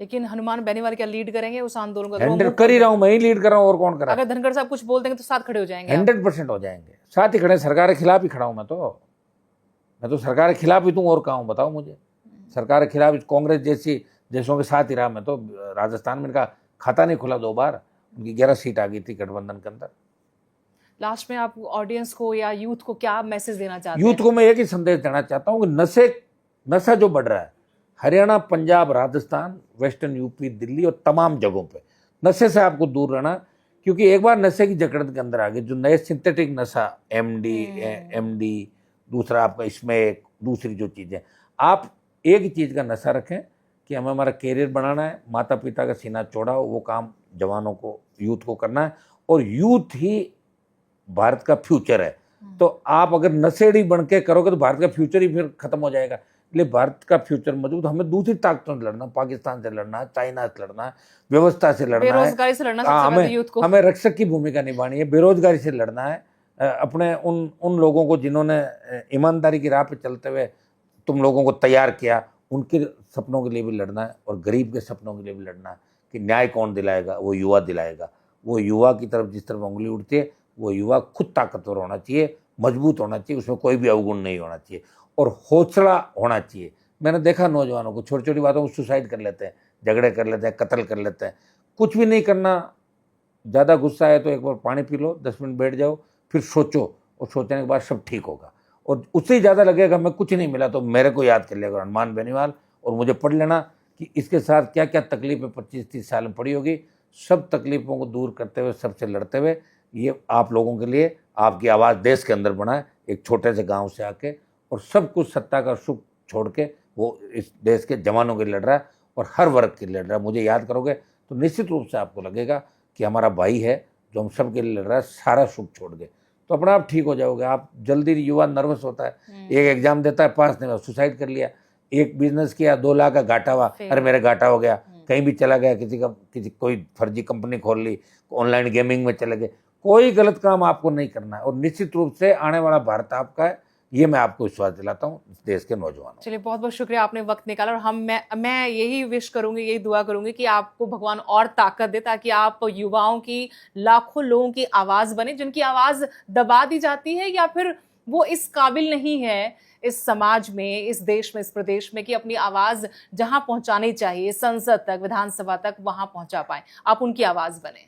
लेकिन हनुमान बेनीवाल क्या लीड करेंगे उस आंदोलन को? 100 कर ही रहा हूँ, मैं ही लीड कर रहा हूँ, और कौन करा? अगर धनखड़ साहब कुछ बोल देंगे तो साथ खड़े हो जाएंगे? 100% हो जाएंगे, साथ ही खड़े। सरकार के खिलाफ ही खड़ा हूँ मैं तो सरकार के खिलाफ ही तू और कहाँ हूँ बताओ मुझे? सरकार के खिलाफ कांग्रेस जैसी देशों के साथ ही रहा मैं तो। राजस्थान में इनका खाता नहीं खुला 2 बार, उनकी 11 सीट आ गई थी गठबंधन के अंदर। लास्ट में आप ऑडियंस को या यूथ को क्या मैसेज देना चाहते हैं? यूथ को मैं एक ही संदेश देना चाहता हूँ कि नशा जो बढ़ रहा है हरियाणा, पंजाब, राजस्थान, वेस्टर्न यूपी, दिल्ली और तमाम जगहों पे, नशे से आपको दूर रहना। क्योंकि एक बार नशे की जकड़ के अंदर आ गए, जो नए सिंथेटिक नशा एमडी, दूसरा आपका स्मैक, दूसरी जो चीज़ें, आप एक ही चीज़ का नशा रखें कि हमें हमारा कैरियर बनाना है, माता पिता का सीना चौड़ा हो, वो काम जवानों को, यूथ को करना है। और यूथ ही भारत का फ्यूचर है। तो आप अगर नशेड़ी बन के करोगे तो भारत का फ्यूचर ही फिर खत्म हो जाएगा। इसलिए भारत का फ्यूचर मजबूत, हमें दूसरी ताकतों से लड़ना, पाकिस्तान से लड़ना है, चाइना से लड़ना है, व्यवस्था से लड़ना है, बेरोजगारी से लड़ना, सबसे पहले यूथ को हमें रक्षक की भूमिका निभानी है, बेरोजगारी से लड़ना है, अपने उन लोगों को जिन्होंने ईमानदारी की राह पे चलते हुए तुम लोगों को तैयार किया, उनके सपनों के लिए भी लड़ना है, और गरीब के सपनों के लिए भी लड़ना है। कि न्याय कौन दिलाएगा? वो युवा दिलाएगा। वो युवा की तरफ जिस तरफ उंगली उठती है, वो युवा खुद ताकतवर होना चाहिए, मजबूत होना चाहिए, उसमें कोई भी अवगुण नहीं होना चाहिए, और हौसला होना चाहिए। मैंने देखा नौजवानों को छोटी छोटी बातों को सुसाइड कर लेते हैं, झगड़े कर लेते हैं, कत्ल कर लेते हैं। कुछ भी नहीं करना, ज़्यादा गुस्सा है तो एक बार पानी पी लो, 10 मिनट बैठ जाओ, फिर सोचो, और सोचने के बाद सब ठीक होगा। और उससे ही ज़्यादा लगेगा हमें कुछ नहीं मिला तो मेरे को याद कर लेगा हनुमान बेनीवाल, और मुझे पढ़ लेना कि इसके साथ क्या क्या तकलीफें 25-30 साल में पड़ी होगी। सब तकलीफ़ों को दूर करते हुए, सबसे लड़ते हुए, ये आप लोगों के लिए आपकी आवाज़ देश के अंदर बढ़ाए, एक छोटे से गांव से आके, और सब कुछ सत्ता का सुख छोड़ के वो इस देश के जवानों के लिए लड़ रहा है, और हर वर्ग के लिए लड़ रहा है। मुझे याद करोगे तो निश्चित रूप से आपको लगेगा कि हमारा भाई है जो हम सब के लिए लड़ रहा है, सारा सुख छोड़ के, तो अपना आप ठीक हो जाओगे। आप जल्दी, युवा नर्वस होता है, एक एग्जाम देता है, पास नहीं हुआ, सुसाइड कर लिया, एक बिजनेस किया, 2 लाख का घाटा हुआ, अरे मेरा घाटा हो गया, कहीं भी चला गया, किसी कोई फर्जी कंपनी खोल ली, ऑनलाइन गेमिंग में चले गए। कोई गलत काम आपको नहीं करना है, और निश्चित रूप से आने वाला भारत आपका है, ये मैं आपको विश्वास दिलाता हूँ देश के नौजवानों। चलिए, बहुत बहुत शुक्रिया, आपने वक्त निकाला। और मैं यही विश करूंगी, यही दुआ करूंगी कि आपको भगवान और ताकत दे, ताकि आप युवाओं की, लाखों लोगों की आवाज बने, जिनकी आवाज दबा दी जाती है, या फिर वो इस काबिल नहीं है इस समाज में, इस देश में, इस प्रदेश में, कि अपनी आवाज जहां पहुंचानी चाहिए, संसद तक, विधानसभा तक, वहां पहुंचा पाए। आप उनकी आवाज बने।